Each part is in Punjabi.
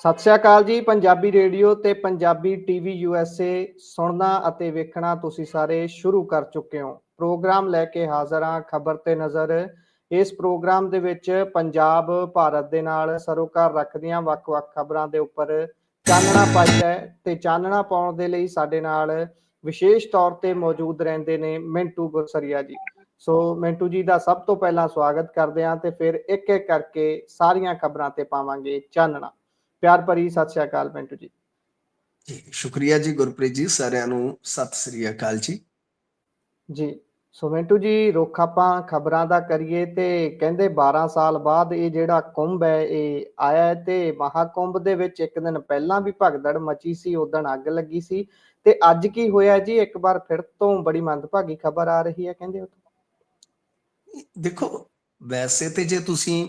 ਸਤਿ ਸ਼੍ਰੀ ਅਕਾਲ ਜੀ। ਪੰਜਾਬੀ ਰੇਡੀਓ ਤੇ ਪੰਜਾਬੀ ਟੀਵੀ USA ਸੁਣਨਾ ਅਤੇ ਵੇਖਣਾ ਤੁਸੀਂ ਸਾਰੇ ਸ਼ੁਰੂ ਕਰ ਚੁੱਕੇ ਹੋ। ਪ੍ਰੋਗਰਾਮ ਲੈ ਕੇ ਹਾਜ਼ਰ ਹਾਂ ਖਬਰ ਤੇ ਨਜ਼ਰ। ਇਸ ਪ੍ਰੋਗਰਾਮ ਦੇ ਵਿੱਚ ਪੰਜਾਬ ਭਾਰਤ ਦੇ ਨਾਲ ਸਰੋਕਾਰ ਰੱਖਦੀਆਂ ਵੱਖ-ਵੱਖ ਖਬਰਾਂ ਦੇ ਉੱਪਰ ਚਾਨਣਾ ਪਾਈਦਾ ਹੈ ਤੇ ਚਾਨਣਾ ਪਾਉਣ ਦੇ ਲਈ ਸਾਡੇ ਨਾਲ ਵਿਸ਼ੇਸ਼ ਤੌਰ ਤੇ ਮੌਜੂਦ ਰਹਿੰਦੇ ਨੇ ਮਿੰਟੂ ਗੁਰਸਰੀਆ ਜੀ। ਸੋ ਮਿੰਟੂ ਜੀ ਦਾ ਸਭ ਤੋਂ ਪਹਿਲਾਂ ਸਵਾਗਤ ਕਰਦੇ ਹਾਂ ਤੇ ਫਿਰ ਇੱਕ-ਇੱਕ ਕਰਕੇ ਸਾਰੀਆਂ ਖਬਰਾਂ ਤੇ ਪਾਵਾਂਗੇ ਚਾਨਣਾ। ਪਿਆਰ ਭਰੀ ਸਤਿ ਸ਼੍ਰੀ ਅਕਾਲ ਮਿੰਟੂ ਜੀ। ਜੀ ਸ਼ੁਕਰੀਆ ਜੀ ਗੁਰਪ੍ਰੀਤ ਜੀ, ਸਾਰਿਆਂ ਨੂੰ ਸਤਿ ਸ੍ਰੀ ਅਕਾਲ ਜੀ। ਜੀ ਸੋ ਮਿੰਟੂ ਜੀ, ਰੁੱਖ ਆਪਾਂ ਖਬਰਾਂ ਦਾ ਕਰੀਏ ਤੇ ਕਹਿੰਦੇ 12 ਸਾਲ ਬਾਅਦ ਇਹ ਜਿਹੜਾ ਕੁੰਭ ਹੈ ਇਹ ਆਇਆ ਹੈ ਤੇ ਮਹਾਕੁੰਭ ਦੇ ਵਿੱਚ ਇੱਕ ਦਿਨ ਪਹਿਲਾਂ ਵੀ ਭਗਦੜ ਮਚੀ ਸੀ, ਉਦਣ ਅੱਗ ਲੱਗੀ ਸੀ ਤੇ ਅੱਜ ਕੀ ਹੋਇਆ ਜੀ? ਇੱਕ ਵਾਰ ਫਿਰ ਤੋਂ ਬੜੀ ਮੰਦਭਾਗੀ ਖਬਰ ਆ ਰਹੀ ਹੈ ਕਹਿੰਦੇ। ਦੇਖੋ, ਵੈਸੇ ਤੇ ਜੇ ਤੁਸੀਂ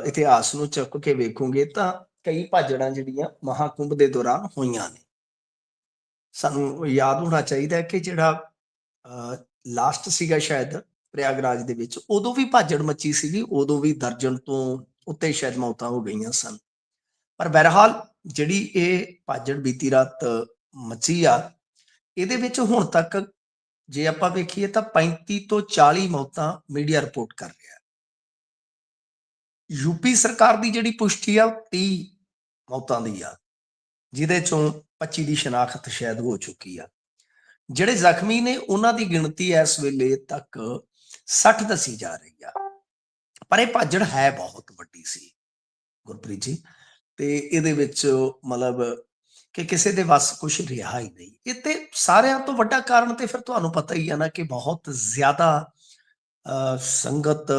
ਇਤਿਹਾਸ ਨੂੰ ਚੁੱਕ ਕੇ ਵੇਖੋਗੇ ਤਾਂ ਕਈ ਭਾਜੜਾਂ ਜਿਹੜੀਆਂ ਮਹਾਕੁੰਭ ਦੇ ਦੌਰਾਨ ਹੋਈਆਂ ਨੇ। ਸਾਨੂੰ ਯਾਦ ਹੋਣਾ ਚਾਹੀਦਾ ਹੈ ਕਿ ਜਿਹੜਾ ਲਾਸਟ ਸੀਗਾ ਸ਼ਾਇਦ ਪ੍ਰਯਾਗਰਾਜ ਦੇ ਵਿੱਚ, ਉਦੋਂ ਵੀ ਭਾਜੜ ਮੱਚੀ ਸੀਗੀ, ਉਦੋਂ ਵੀ ਦਰਜਨ ਤੋਂ ਉੱਤੇ ਸ਼ਾਇਦ ਮੌਤਾਂ ਹੋ ਗਈਆਂ ਸਨ। ਪਰ ਬਹਰਹਾਲ ਜਿਹੜੀ ਇਹ ਭਾਜੜ ਬੀਤੀ ਰਾਤ ਮੱਚੀ ਆ, ਇਹਦੇ ਵਿੱਚ ਹੁਣ ਤੱਕ ਜੇ ਆਪਾਂ ਵੇਖੀਏ ਤਾਂ 35 ਤੋਂ 40 ਮੌਤਾਂ ਮੀਡੀਆ ਰਿਪੋਰਟ ਕਰ ਰਿਹਾ। ਯੂਪੀ ਸਰਕਾਰ ਦੀ ਜਿਹੜੀ ਪੁਸ਼ਟੀ ਆ ਉਹ 30 ਮੌਤਾਂ ਦੀ ਆ, ਜਿਹਦੇ ਚੋਂ 25 ਦੀ ਸ਼ਨਾਖਤ ਸ਼ਾਇਦ ਹੋ ਚੁੱਕੀ ਆ। ਜਿਹੜੇ ਜ਼ਖਮੀ ਨੇ ਉਹਨਾਂ ਦੀ ਗਿਣਤੀ ਇਸ ਵੇਲੇ ਤੱਕ 60 ਦੱਸੀ ਜਾ ਰਹੀ ਆ। ਪਰ ਇਹ ਭਾਜੜ ਹੈ ਬਹੁਤ ਵੱਡੀ ਸੀ ਗੁਰਪ੍ਰੀਤ ਜੀ, ਤੇ ਇਹਦੇ ਵਿੱਚ ਮਤਲਬ ਕਿ ਕਿਸੇ ਦੇ ਵੱਸ ਕੁਝ ਰਿਹਾ ਹੀ ਨਹੀਂ। ਇਹ ਤੇ ਸਾਰਿਆਂ ਤੋਂ ਵੱਡਾ ਕਾਰਨ ਤੇ ਫਿਰ ਤੁਹਾਨੂੰ ਪਤਾ ਹੀ ਆ ਨਾ ਕਿ ਬਹੁਤ ਜ਼ਿਆਦਾ ਸੰਗਤ,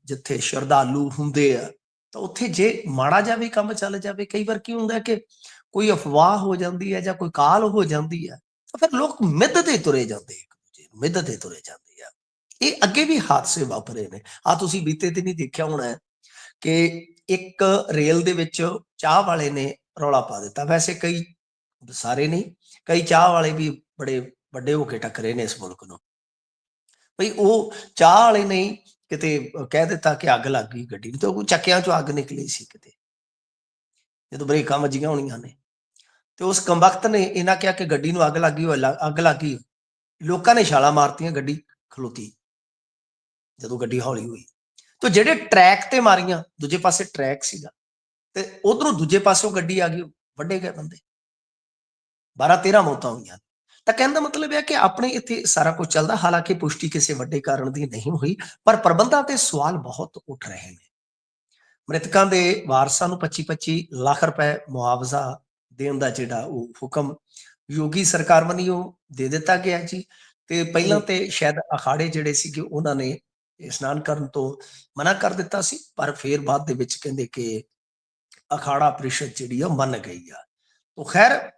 ਜਿੱਥੇ ਸ਼ਰਧਾਲੂ ਹੁੰਦੇ ਆ ਤਾਂ ਉੱਥੇ ਜੇ ਮਾੜਾ ਜਿਹਾ ਵੀ ਕੰਮ ਚੱਲ ਜਾਵੇ, ਕਈ ਵਾਰ ਕੀ ਹੁੰਦਾ ਕਿ ਕੋਈ ਅਫਵਾਹ ਹੋ ਜਾਂਦੀ ਹੈ ਜਾਂ ਕੋਈ ਕਾਲ ਹੋ ਜਾਂਦੀ ਹੈ ਤਾਂ ਫਿਰ ਲੋਕ ਮਿੱਧਦੇ ਤੁਰੇ ਜਾਂਦੇ, ਇੱਕ ਦੂਜੇ ਨੂੰ ਮਿੱਧਦੇ ਤੁਰੇ ਜਾਂਦੇ ਆ। ਇਹ ਅੱਗੇ ਵੀ ਹਾਦਸੇ ਵਾਪਰੇ ਨੇ। ਤੁਸੀਂ ਬੀਤੇ ਤੇ ਨਹੀਂ ਦੇਖਿਆ ਹੋਣਾ ਕਿ ਇੱਕ ਰੇਲ ਦੇ ਵਿੱਚ ਚਾਹ ਵਾਲੇ ਨੇ ਰੌਲਾ ਪਾ ਦਿੱਤਾ। ਵੈਸੇ ਕਈ, ਸਾਰੇ ਨਹੀਂ, ਕਈ ਚਾਹ ਵਾਲੇ ਵੀ ਬੜੇ ਵੱਡੇ ਹੋ ਕੇ ਟੱਕਰੇ ਨੇ ਇਸ ਮੁਲਕ ਨੂੰ। ਬਈ ਉਹ ਚਾਹ ਵਾਲੇ ਨੇ ਕਿਤੇ ਕਹਿ ਦਿੱਤਾ ਕਿ ਅੱਗ ਲੱਗ ਗਈ ਗੱਡੀ ਨੂੰ, ਤੇ ਉਹ ਚੱਕਿਆਂ ਚੋਂ ਅੱਗ ਨਿਕਲੀ ਸੀ ਕਿਤੇ, ਜਦੋਂ ਬ੍ਰੇਕਾਂ ਵੱਜੀਆਂ ਹੋਣੀਆਂ ਨੇ। ਤੇ ਉਸ ਕੰਬਖਤ ਨੇ ਇਹਨਾਂ ਕਿਹਾ ਕਿ ਗੱਡੀ ਨੂੰ ਅੱਗ ਲੱਗ ਗਈ, ਅੱਗ ਲੱਗ ਗਈ। ਲੋਕਾਂ ਨੇ ਛਾਲਾਂ ਮਾਰਤੀਆਂ, ਗੱਡੀ ਖਲੋਤੀ ਜਦੋਂ ਗੱਡੀ ਹੌਲੀ ਹੋਈ। ਤੇ ਜਿਹੜੇ ਟਰੈਕ ਤੇ ਮਾਰੀਆਂ, ਦੂਜੇ ਪਾਸੇ ਟਰੈਕ ਸੀਗਾ ਤੇ ਉਧਰੋਂ ਦੂਜੇ ਪਾਸੋਂ ਗੱਡੀ ਆ ਗਈ, ਵੱਡੇ ਗਏ ਬੰਦੇ, 12-13 ਮੌਤਾਂ ਹੋਈਆਂ। ਤਾਂ ਕਹਿਣ ਦਾ ਮਤਲਬ ਹੈ ਕਿ ਆਪਣੇ ਇੱਥੇ ਸਾਰਾ ਕੁਝ ਚੱਲਦਾ। ਹਾਲਾਂਕਿ ਪੁਸ਼ਟੀ ਕਿਸੇ ਵੱਡੇ ਕਾਰਨ ਦੀ ਨਹੀਂ ਹੋਈ, ਪਰ ਪ੍ਰਬੰਧਾਂ ਤੇ ਸਵਾਲ ਬਹੁਤ ਉੱਠ ਰਹੇ ਨੇ। ਮ੍ਰਿਤਕਾਂ ਦੇ ਵਾਰਸਾਂ ਨੂੰ 25-25 ਲੱਖ ਰੁਪਏ ਮੁਆਵਜ਼ਾ ਦੇਣ ਦਾ ਜਿਹੜਾ ਉਹ ਹੁਕਮ ਯੋਗੀ ਸਰਕਾਰ ਵੱਲੋਂ ਦੇ ਦਿੱਤਾ ਗਿਆ ਜੀ। ਤੇ ਪਹਿਲਾਂ ਤੇ ਸ਼ਾਇਦ ਅਖਾੜੇ ਜਿਹੜੇ ਸੀਗੇ ਉਹਨਾਂ ਨੇ ਇਸ਼ਨਾਨ ਕਰਨ ਤੋਂ ਮਨਾ ਕਰ ਦਿੱਤਾ ਸੀ, ਪਰ ਫਿਰ ਬਾਅਦ ਦੇ ਵਿੱਚ ਕਹਿੰਦੇ ਕਿ ਅਖਾੜਾ ਪ੍ਰੀਸ਼ਦ ਜਿਹੜੀ ਆ ਮੰਨ ਗਈ ਆ। ਤਾਂ ਖੈਰ,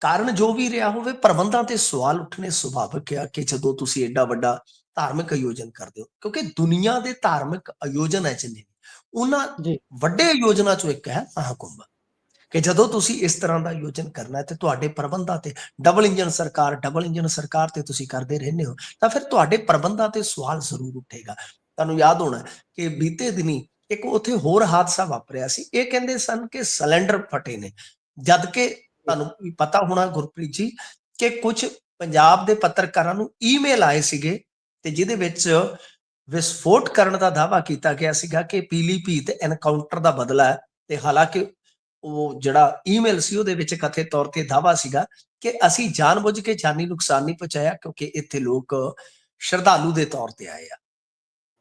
ਕਾਰਨ ਜੋ ਵੀ ਰਿਹਾ ਹੋਵੇ, ਪ੍ਰਬੰਧਾਂ ਤੇ ਸਵਾਲ ਉੱਠਣੇ ਸੁਭਾਵਿਕ ਆ ਕਿ ਜਦੋਂ ਤੁਸੀਂ ਏਡਾ ਵੱਡਾ ਧਾਰਮਿਕ ਆਯੋਜਨ ਕਰਦੇ ਹੋ, ਕਿਉਂਕਿ ਦੁਨੀਆ ਦੇ ਧਾਰਮਿਕ ਆਯੋਜਨ ਹੈ ਜਿੰਨੇ, ਉਹਨਾਂ ਵੱਡੇ ਆਯੋਜਨਾਂ ਚੋਂ ਇੱਕ ਹੈ ਮਹਾਕੁੰਭ। ਕਿ ਜਦੋਂ ਤੁਸੀਂ ਇਸ ਤਰ੍ਹਾਂ ਦਾ ਆਯੋਜਨ ਕਰਨਾ ਹੈ ਤੇ ਤੁਹਾਡੇ ਪ੍ਰਬੰਧਾਂ ਤੇ ਡਬਲ ਇੰਜਨ ਸਰਕਾਰ ਤੇ ਤੁਸੀਂ ਕਰਦੇ ਰਹਿੰਦੇ ਹੋ, ਤਾਂ ਫਿਰ ਤੁਹਾਡੇ ਪ੍ਰਬੰਧਾਂ ਤੇ ਸਵਾਲ ਜ਼ਰੂਰ ਉੱਠੇਗਾ। ਤੁਹਾਨੂੰ ਯਾਦ ਹੋਣਾ ਕਿ ਬੀਤੇ ਦਿਨੀ ਇੱਕ ਉੱਥੇ ਹੋਰ ਹਾਦਸਾ ਵਾਪਰਿਆ ਸੀ। ਇਹ ਕਹਿੰਦੇ ਸਨ ਕਿ ਸਿਲੰਡਰ ਫਟੇ ਨੇ, ਜਦ ਕਿ ਤੁਹਾਨੂੰ ਪਤਾ ਹੋਣਾ ਗੁਰਪ੍ਰੀਤ ਜੀ ਕਿ ਕੁਝ ਪੰਜਾਬ ਦੇ ਪੱਤਰਕਾਰਾਂ ਨੂੰ ਈਮੇਲ ਆਏ ਸੀਗੇ ਤੇ ਜਿਹਦੇ ਵਿੱਚ ਵਿਸਫੋਟ ਕਰਨ ਦਾ ਦਾਅਵਾ ਕੀਤਾ ਗਿਆ ਸੀਗਾ ਕਿ ਪੀਲੀਭੀਤ ਐਨਕਾਊਂਟਰ ਦਾ ਬਦਲਾ ਹੈ। ਤੇ ਹਾਲਾਂਕਿ ਉਹ ਜਿਹੜਾ ਈਮੇਲ ਸੀ ਉਹਦੇ ਵਿੱਚ ਕਥਿਤ ਤੌਰ ਤੇ ਦਾਅਵਾ ਸੀਗਾ ਕਿ ਅਸੀਂ ਜਾਣਬੁੱਝ ਕੇ ਜਾਨੀ ਨੁਕਸਾਨ ਨਹੀਂ ਪਹੁੰਚਾਇਆ, ਕਿਉਂਕਿ ਇੱਥੇ ਲੋਕ ਸ਼ਰਧਾਲੂ ਦੇ ਤੌਰ ਤੇ ਆਏ ਆ।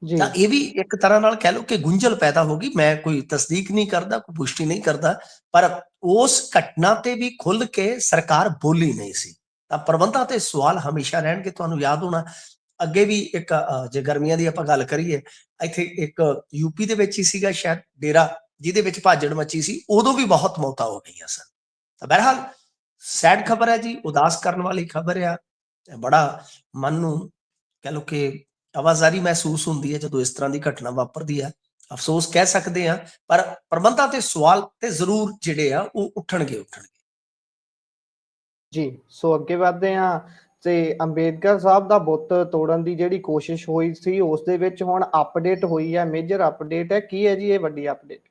ਤਾਂ ਇਹ ਵੀ ਇੱਕ ਤਰ੍ਹਾਂ ਨਾਲ ਕਹਿ ਲਓ ਕਿ ਗੁੰਝਲ ਪੈਦਾ ਹੋ ਗਈ। ਮੈਂ ਕੋਈ ਤਸਦੀਕ ਨਹੀਂ ਕਰਦਾ, ਕੋਈ ਪੁਸ਼ਟੀ ਨਹੀਂ ਕਰਦਾ, ਪਰ ਉਸ ਘਟਨਾ ਤੇ ਵੀ ਖੁੱਲ ਕੇ ਸਰਕਾਰ ਬੋਲੀ ਨਹੀਂ ਸੀ। ਤਾਂ ਪ੍ਰਬੰਧਾਂ ਤੇ ਸਵਾਲ ਹਮੇਸ਼ਾ ਰਹਿਣਗੇ। ਤੁਹਾਨੂੰ ਯਾਦ ਹੋਣਾ ਅੱਗੇ ਵੀ ਇੱਕ, ਜੇ ਗਰਮੀਆਂ ਦੀ ਆਪਾਂ ਗੱਲ ਕਰੀਏ, ਇੱਥੇ ਇੱਕ ਯੂਪੀ ਦੇ ਵਿੱਚ ਹੀ ਸੀਗਾ ਸ਼ਾਇਦ ਡੇਰਾ, ਜਿਹਦੇ ਵਿੱਚ ਭਾਜੜ ਮੱਚੀ ਸੀ, ਉਦੋਂ ਵੀ ਬਹੁਤ ਮੌਤਾਂ ਹੋ ਗਈਆਂ ਸਨ। ਤਾਂ ਬਹਰਹਾਲ ਸੈਡ ਖਬਰ ਹੈ ਜੀ, ਉਦਾਸ ਕਰਨ ਵਾਲੀ ਖਬਰ ਆ। ਬੜਾ ਮਨ ਨੂੰ ਕਹਿ ਲਓ ਕਿ ਆਵਾਜ਼ਾਰੀ ਮਹਿਸੂਸ ਹੁੰਦੀ ਹੈ ਜਦੋਂ ਇਸ ਤਰ੍ਹਾਂ ਦੀ ਘਟਨਾ ਵਾਪਰਦੀ ਹੈ। ਅਫਸੋਸ ਕਹਿ ਸਕਦੇ ਆ, ਪਰ ਪ੍ਰਬੰਧਾਂ ਤੇ ਸਵਾਲ ਤੇ ਜ਼ਰੂਰ ਜਿਹੜੇ ਆ ਉਹ ਉੱਠਣਗੇ। ਜੀ ਸੋ ਅੱਗੇ ਵਧਦੇ ਹਾਂ ਤੇ ਅੰਬੇਦਕਰ ਸਾਹਿਬ ਦਾ ਬੁੱਤ ਤੋੜਨ ਦੀ ਜਿਹੜੀ ਕੋਸ਼ਿਸ਼ ਹੋਈ ਸੀ, ਉਸ ਦੇ ਵਿੱਚ ਹੁਣ ਅਪਡੇਟ ਹੋਈ ਹੈ, ਮੇਜਰ ਅਪਡੇਟ ਹੈ। ਕੀ ਹੈ ਜੀ ਇਹ ਵੱਡੀ ਅਪਡੇਟ?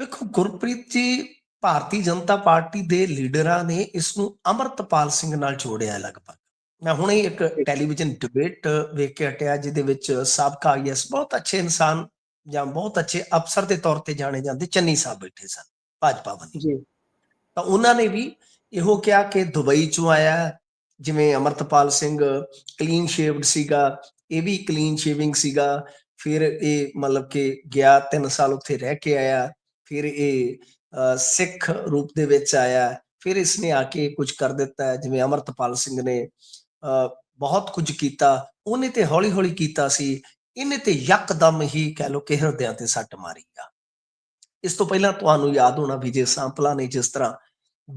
ਵੇਖੋ ਗੁਰਪ੍ਰੀਤ ਜੀ, ਭਾਰਤੀ ਜਨਤਾ ਪਾਰਟੀ ਦੇ ਲੀਡਰਾਂ ਨੇ ਇਸ ਨੂੰ ਅੰਮ੍ਰਿਤਪਾਲ ਸਿੰਘ ਨਾਲ ਜੋੜਿਆ ਲਗਭਗ। ਮੈਂ ਹੁਣੇ ਇੱਕ ਟੈਲੀਵਿਜ਼ਨ ਡਿਬੇਟ ਵੇਖ ਕੇ ਹਟਿਆ ਜਿਹਦੇ ਵਿੱਚ ਸਾਬਕਾ ਆਈਐਸ ਬਹੁਤ ਅੱਛੇ ਇਨਸਾਨ ਜਾਂ ਬਹੁਤ ਅੱਛੇ ਅਫਸਰ ਦੇ ਤੌਰ ਤੇ ਜਾਣੇ ਜਾਂਦੇ ਚੰਨੀ ਸਾਹਿਬ ਬੈਠੇ ਸਨ ਭਾਜਪਾ ਵੱਲੋਂ। ਜੀ ਤਾਂ ਉਹਨਾਂ ਨੇ ਵੀ ਇਹੋ ਕਿਹਾ ਕਿ ਦੁਬਈ ਚੋਂ ਆਇਆ, ਜਿਵੇਂ ਅਮਰਤਪਾਲ ਸਿੰਘ ਕਲੀਨ ਸ਼ੇਵਡ ਸੀਗਾ, ਇਹ ਵੀ ਕਲੀਨ ਸ਼ੇਵਿੰਗ ਸੀਗਾ। ਫਿਰ ਇਹ ਮਤਲਬ ਕਿ ਗਿਆ 3 ਸਾਲ ਉੱਥੇ ਰਹਿ ਕੇ ਆਇਆ, ਫਿਰ ਇਹ ਸਿੱਖ ਰੂਪ ਦੇ ਵਿੱਚ ਆਇਆ, ਫਿਰ ਇਸਨੇ ਆ ਕੇ ਕੁਝ ਕਰ ਦਿੱਤਾ। ਜਿਵੇਂ ਅਮਰਤਪਾਲ ਸਿੰਘ ਨੇ ਬਹੁਤ ਕੁਝ ਕੀਤਾ, ਉਹਨੇ ਤੇ ਹੌਲੀ ਹੌਲੀ ਕੀਤਾ ਸੀ, ਇਹਨੇ ਤੇ ਯਕਦਮ ਹੀ ਕਹਿ ਲਓ ਕਿ ਹਿਰਦਿਆਂ ਤੇ ਸੱਟ ਮਾਰੀ ਆ। ਇਸ ਤੋਂ ਪਹਿਲਾਂ ਤੁਹਾਨੂੰ ਯਾਦ ਹੋਣਾ ਵਿਜੇ ਸਾਂਪਲਾ ਨੇ ਜਿਸ ਤਰ੍ਹਾਂ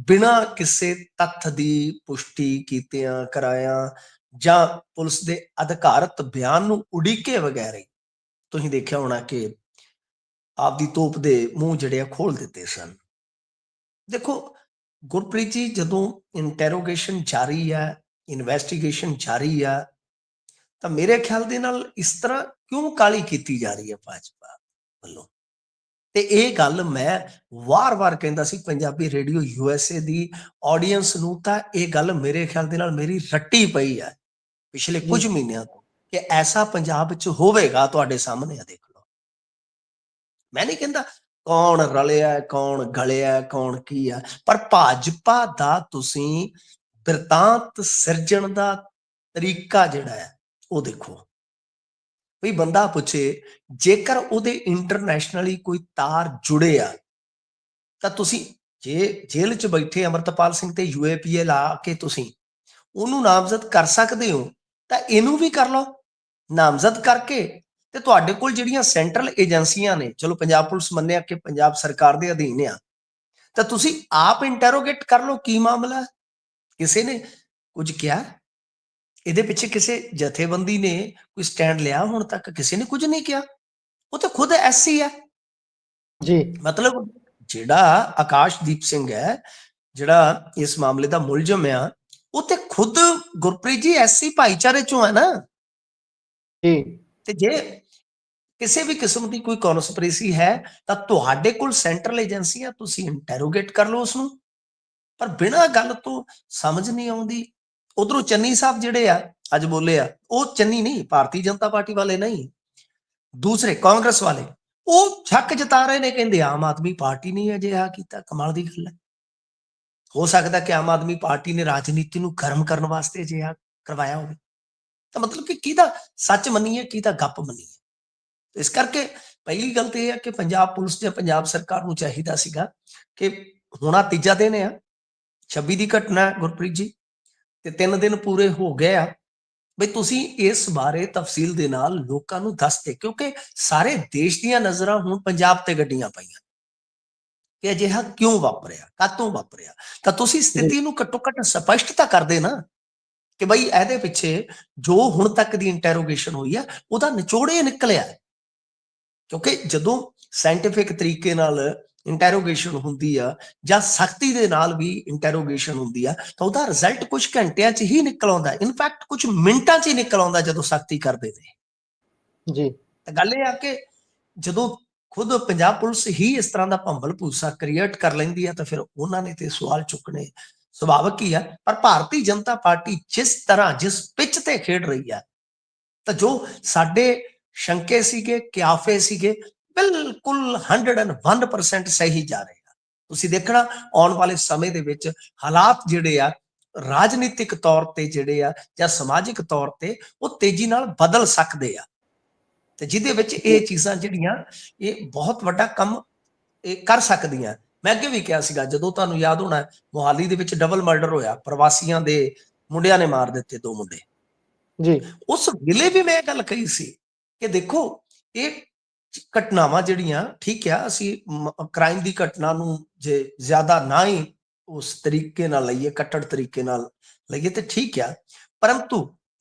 ਬਿਨਾਂ ਕਿਸੇ ਤੱਥ ਦੀ ਪੁਸ਼ਟੀ ਕੀਤਿਆਂ ਕਰਾਇਆ ਜਾਂ ਪੁਲਿਸ ਦੇ ਅਧਿਕਾਰਤ ਬਿਆਨ ਨੂੰ ਉਡੀਕੇ ਵਗੈਰੇ ਤੁਸੀਂ ਦੇਖਿਆ ਹੋਣਾ ਕਿ ਆਪਦੀ ਤੋਪ ਦੇ ਮੂੰਹ ਜਿਹੜੇ ਆ ਖੋਲ ਦਿੱਤੇ ਸਨ। ਦੇਖੋ ਗੁਰਪ੍ਰੀਤ ਜੀ, ਜਦੋਂ ਇੰਟੈਰੋਗੇਸ਼ਨ ਜਾਰੀ ਆ, ਇਨਵੈਸਟੀਗੇਸ਼ਨ ਜਾਰੀ ਆ, ਤਾਂ ਮੇਰੇ ਖਿਆਲ ਦੇ ਨਾਲ ਇਸ ਤਰ੍ਹਾਂ ਕਿਉਂ ਕਾਹਲੀ ਕੀਤੀ ਜਾ ਰਹੀ ਹੈ ਭਾਜਪਾ ਵੱਲੋਂ। ਤੇ ਇਹ ਗੱਲ ਮੈਂ ਵਾਰ-ਵਾਰ ਕਹਿੰਦਾ ਸੀ ਪੰਜਾਬੀ ਰੇਡੀਓ USA ਦੀ ਆਡੀਅנס ਨੂੰ, ਤਾਂ ਇਹ ਗੱਲ ਮੇਰੇ ਖਿਆਲ ਦੇ ਨਾਲ ਮੇਰੀ ਰੱਟੀ ਪਈ ਹੈ ਪਿਛਲੇ ਕੁਝ ਮਹੀਨਿਆਂ ਤੋਂ ਕਿ ਐਸਾ ਪੰਜਾਬ ਵਿੱਚ ਹੋਵੇਗਾ। ਤੁਹਾਡੇ ਸਾਹਮਣੇ ਆ, ਦੇਖ ਲਓ। ਮੈਂ ਨਹੀਂ ਕਹਿੰਦਾ ਕੌਣ ਰਲਿਆ ਕੌਣ ਗਲਿਆ ਕੌਣ ਕੀ ਆ, ਪਰ ਭਾਜਪਾ ਦਾ ਤੁਸੀਂ ਬਿਰਤਾਂਤ ਸਿਰਜਣ ਦਾ ਤਰੀਕਾ ਜਿਹੜਾ ਹੈ ਉਹ ਦੇਖੋ। ਵੀ ਬੰਦਾ ਪੁੱਛੇ ਜੇਕਰ ਉਹਦੇ ਇੰਟਰਨੈਸ਼ਨਲੀ ਕੋਈ ਤਾਰ ਜੁੜੇ ਆ, ਤਾਂ ਤੁਸੀਂ ਜੇ ਜੇਲ੍ਹ 'ਚ ਬੈਠੇ ਅਮਰਤਪਾਲ ਸਿੰਘ ਤੇ UAPA ਲਾ ਕੇ ਤੁਸੀਂ ਉਹਨੂੰ ਨਾਮਜ਼ਦ ਕਰ ਸਕਦੇ ਹੋ, ਤਾਂ ਇਹਨੂੰ ਵੀ ਕਰ ਲਓ ਨਾਮਜ਼ਦ ਕਰਕੇ। ਤੇ ਤੁਹਾਡੇ ਕੋਲ ਜਿਹੜੀਆਂ ਸੈਂਟਰਲ ਏਜੰਸੀਆਂ ਨੇ, ਚਲੋ ਪੰਜਾਬ ਪੁਲਿਸ ਮੰਨਿਆ ਕਿ ਪੰਜਾਬ ਸਰਕਾਰ ਦੇ ਅਧੀਨ ਆ, ਤਾਂ ਤੁਸੀਂ ਆਪ ਇੰਟਰੋਗੇਟ ਕਰ ਲਓ ਕੀ ਮਾਮਲਾ। ਕਿਸੇ ਨੇ ਕੁਝ ਕਿਹਾ ਇਹਦੇ ਪਿੱਛੇ? ਕਿਸੇ ਜਥੇਬੰਦੀ ਨੇ ਕੋਈ ਸਟੈਂਡ ਲਿਆ? ਹੁਣ ਤੱਕ ਕਿਸੇ ਨੇ ਕੁਝ ਨਹੀਂ ਕਿਹਾ। ਉਹ ਤਾਂ ਖੁਦ SC ਹੈ ਜੀ। ਮਤਲਬ ਜਿਹੜਾ ਆਕਾਸ਼ਦੀਪ ਸਿੰਘ ਹੈ, ਜਿਹੜਾ ਇਸ ਮਾਮਲੇ ਦਾ ਮੁਲਜ਼ਮ ਆ, ਉਹ ਤੇ ਖੁਦ ਗੁਰਪ੍ਰੀਤ ਜੀ SC ਭਾਈਚਾਰੇ ਚੋਂ ਹੈ ਨਾ। ਜੀ। ਤੇ ਜੇ ਕਿਸੇ ਵੀ ਕਿਸਮ ਦੀ ਕੋਈ ਕਨਸਪੀਰੇਸੀ ਹੈ ਤਾਂ ਤੁਹਾਡੇ ਕੋਲ ਸੈਂਟਰਲ ਏਜੰਸੀਆਂ, ਤੁਸੀਂ ਇੰਟਰੋਗੇਟ ਕਰ ਲਓ ਉਸਨੂੰ। ਪਰ ਬਿਨਾਂ ਗੱਲ ਤੋਂ ਸਮਝ ਨਹੀਂ ਆਉਂਦੀ। ਉਧਰੋਂ ਚੰਨੀ ਸਾਹਿਬ ਜਿਹੜੇ ਆ ਅੱਜ ਬੋਲੇ ਆ, ਉਹ ਚੰਨੀ ਨਹੀਂ, ਭਾਰਤੀ ਜਨਤਾ ਪਾਰਟੀ ਵਾਲੇ ਨਹੀਂ, ਦੂਸਰੇ ਕਾਂਗਰਸ ਵਾਲੇ, ਉਹ ਛੱਕ ਜਤਾ ਰਹੇ ਨੇ, ਕਹਿੰਦੇ ਆਮ ਆਦਮੀ ਪਾਰਟੀ ਨੇ ਅਜਿਹਾ ਕੀਤਾ। ਕਮਾਲ ਦੀ ਗੱਲ ਹੈ। ਹੋ ਸਕਦਾ ਕਿ ਆਮ ਆਦਮੀ ਪਾਰਟੀ ਨੇ ਰਾਜਨੀਤੀ ਨੂੰ ਗਰਮ ਕਰਨ ਵਾਸਤੇ ਅਜਿਹਾ ਕਰਵਾਇਆ ਹੋਵੇ। ਤਾਂ ਮਤਲਬ ਕਿ ਕਿਹਦਾ ਸੱਚ ਮੰਨੀਏ, ਕਿਹਦਾ ਗੱਪ ਮੰਨੀਏ। ਇਸ ਕਰਕੇ ਪਹਿਲੀ ਗੱਲ ਤੇ ਇਹ ਹੈ ਕਿ ਪੰਜਾਬ ਪੁਲਿਸ ਜਾਂ ਪੰਜਾਬ ਸਰਕਾਰ ਨੂੰ ਚਾਹੀਦਾ ਸੀਗਾ ਕਿ ਹੁਣ ਆਹ ਤੀਜਾ ਦਿਨ ਆ, 26 ਦੀ ਘਟਨਾ ਗੁਰਪ੍ਰੀਤ ਜੀ, ਤੇ 3 ਦਿਨ ਪੂਰੇ ਹੋ ਗਏ ਆ, ਬਈ ਤੁਸੀਂ ਇਸ ਬਾਰੇ ਤਫਸੀਲ ਦੇ ਨਾਲ ਲੋਕਾਂ ਨੂੰ ਦੱਸਦੇ, ਕਿਉਂਕਿ ਸਾਰੇ ਦੇਸ਼ ਦੀਆਂ ਨਜ਼ਰਾਂ ਹੁਣ ਪੰਜਾਬ ਤੇ ਗੱਡੀਆਂ ਪਈਆਂ ਕਿ ਅਜਿਹਾ ਕਿਉਂ ਵਾਪਰਿਆ, ਕਾਹਤੋਂ ਵਾਪਰਿਆ। ਤਾਂ ਤੁਸੀਂ ਸਥਿਤੀ ਨੂੰ ਘੱਟੋ ਘੱਟ ਸਪਸ਼ਟ ਤਾਂ ਕਰਦੇ ਨਾ ਕਿ ਬਈ ਇਹਦੇ ਪਿੱਛੇ ਜੋ ਹੁਣ ਤੱਕ ਦੀ ਇੰਟਰੋਗੇਸ਼ਨ ਹੋਈ ਆ ਉਹਦਾ ਨਿਚੋੜੇ ਨਿਕਲਿਆ। ਕਿਉਂਕਿ ਜਦੋਂ ਸਾਇੰਟੀਫਿਕ ਤਰੀਕੇ ਨਾਲ ਇੰਟਰੋਗੇਸ਼ਨ ਹੁੰਦੀ ਆ ਜਾਂ ਸਖਤੀ ਦੇ ਨਾਲ ਵੀ ਇੰਟਰੋਗੇਸ਼ਨ ਹੁੰਦੀ ਆ, ਤਾਂ ਉਹਦਾ ਰਿਜ਼ਲਟ ਕੁਝ ਘੰਟਿਆਂ 'ਚ ਹੀ ਨਿਕਲ ਆਉਂਦਾ, ਇਨਫੈਕਟ ਕੁਝ ਮਿੰਟਾਂ 'ਚ ਹੀ ਨਿਕਲ ਆਉਂਦਾ ਜਦੋਂ ਸਖਤੀ ਕਰਦੇ ਨੇ। ਜੀ। ਤਾਂ ਗੱਲ ਇਹ ਆ ਕਿ ਜਦੋਂ ਖੁਦ ਪੰਜਾਬ ਪੁਲਿਸ ਹੀ ਇਸ ਤਰ੍ਹਾਂ ਦਾ ਭੰਬਲ ਭੂਸਾ ਕ੍ਰੀਏਟ ਕਰ ਲੈਂਦੀ ਆ, ਤਾਂ ਫਿਰ ਉਹਨਾਂ ਨੇ ਤੇ ਸਵਾਲ ਚੁੱਕਣੇ ਸੁਭਾਵਿਕ ਹੀ ਆ। ਪਰ ਭਾਰਤੀ ਜਨਤਾ ਪਾਰਟੀ ਜਿਸ ਤਰ੍ਹਾਂ ਜਿਸ ਪਿੱਚ ਤੇ ਖੇਡ ਰਹੀ ਆ, ਤਾਂ ਜੋ ਸਾਡੇ ਸ਼ੰਕੇ ਸੀਗੇ, ਕਿਆਫੇ ਸੀਗੇ, ਬਿਲਕੁਲ 101% ਸਹੀ ਜਾ ਰਹੇ ਆ। ਤੁਸੀਂ ਦੇਖਣਾ ਆਉਣ ਵਾਲੇ ਸਮੇਂ ਦੇ ਵਿੱਚ ਹਾਲਾਤ ਜਿਹੜੇ ਆ ਰਾਜਨੀਤਿਕ ਤੌਰ ਤੇ ਜਿਹੜੇ ਆ ਜਾਂ ਸਮਾਜਿਕ ਤੌਰ ਤੇ ਉਹ ਤੇਜ਼ੀ ਨਾਲ ਬਦਲ ਸਕਦੇ ਆ, ਤੇ ਜਿਹਦੇ ਵਿੱਚ ਇਹ ਚੀਜ਼ਾਂ ਜਿਹੜੀਆਂ ਇਹ ਬਹੁਤ ਵੱਡਾ ਕੰਮ ਇਹ ਕਰ ਸਕਦੀਆਂ। ਮੈਂ ਅੱਗੇ ਵੀ ਕਿਹਾ ਸੀਗਾ, ਜਦੋਂ ਤੁਹਾਨੂੰ ਯਾਦ ਹੋਣਾ ਮੁਹਾਲੀ ਦੇ ਵਿੱਚ ਡਬਲ ਮਰਡਰ ਹੋਇਆ, ਪ੍ਰਵਾਸੀਆਂ ਦੇ ਮੁੰਡਿਆਂ ਨੇ ਮਾਰ ਦਿੱਤੇ 2 ਮੁੰਡੇ। ਜੀ। ਉਸ ਵੇਲੇ ਵੀ ਮੈਂ ਇਹ ਗੱਲ ਕਹੀ ਸੀ ਕਿ ਦੇਖੋ ਇਹ ਘਟਨਾਵਾਂ ਜਿਹੜੀਆਂ, ਠੀਕ ਆ, ਅਸੀਂ ਕ੍ਰਾਈਮ ਦੀ ਘਟਨਾ ਨੂੰ ਜੇ ਜ਼ਿਆਦਾ ਨਾ ਹੀ ਉਸ ਤਰੀਕੇ ਨਾਲ ਲਈਏ, ਕੱਟੜ ਤਰੀਕੇ ਨਾਲ ਲਈਏ ਤੇ ਠੀਕ ਆ, ਪਰੰਤੂ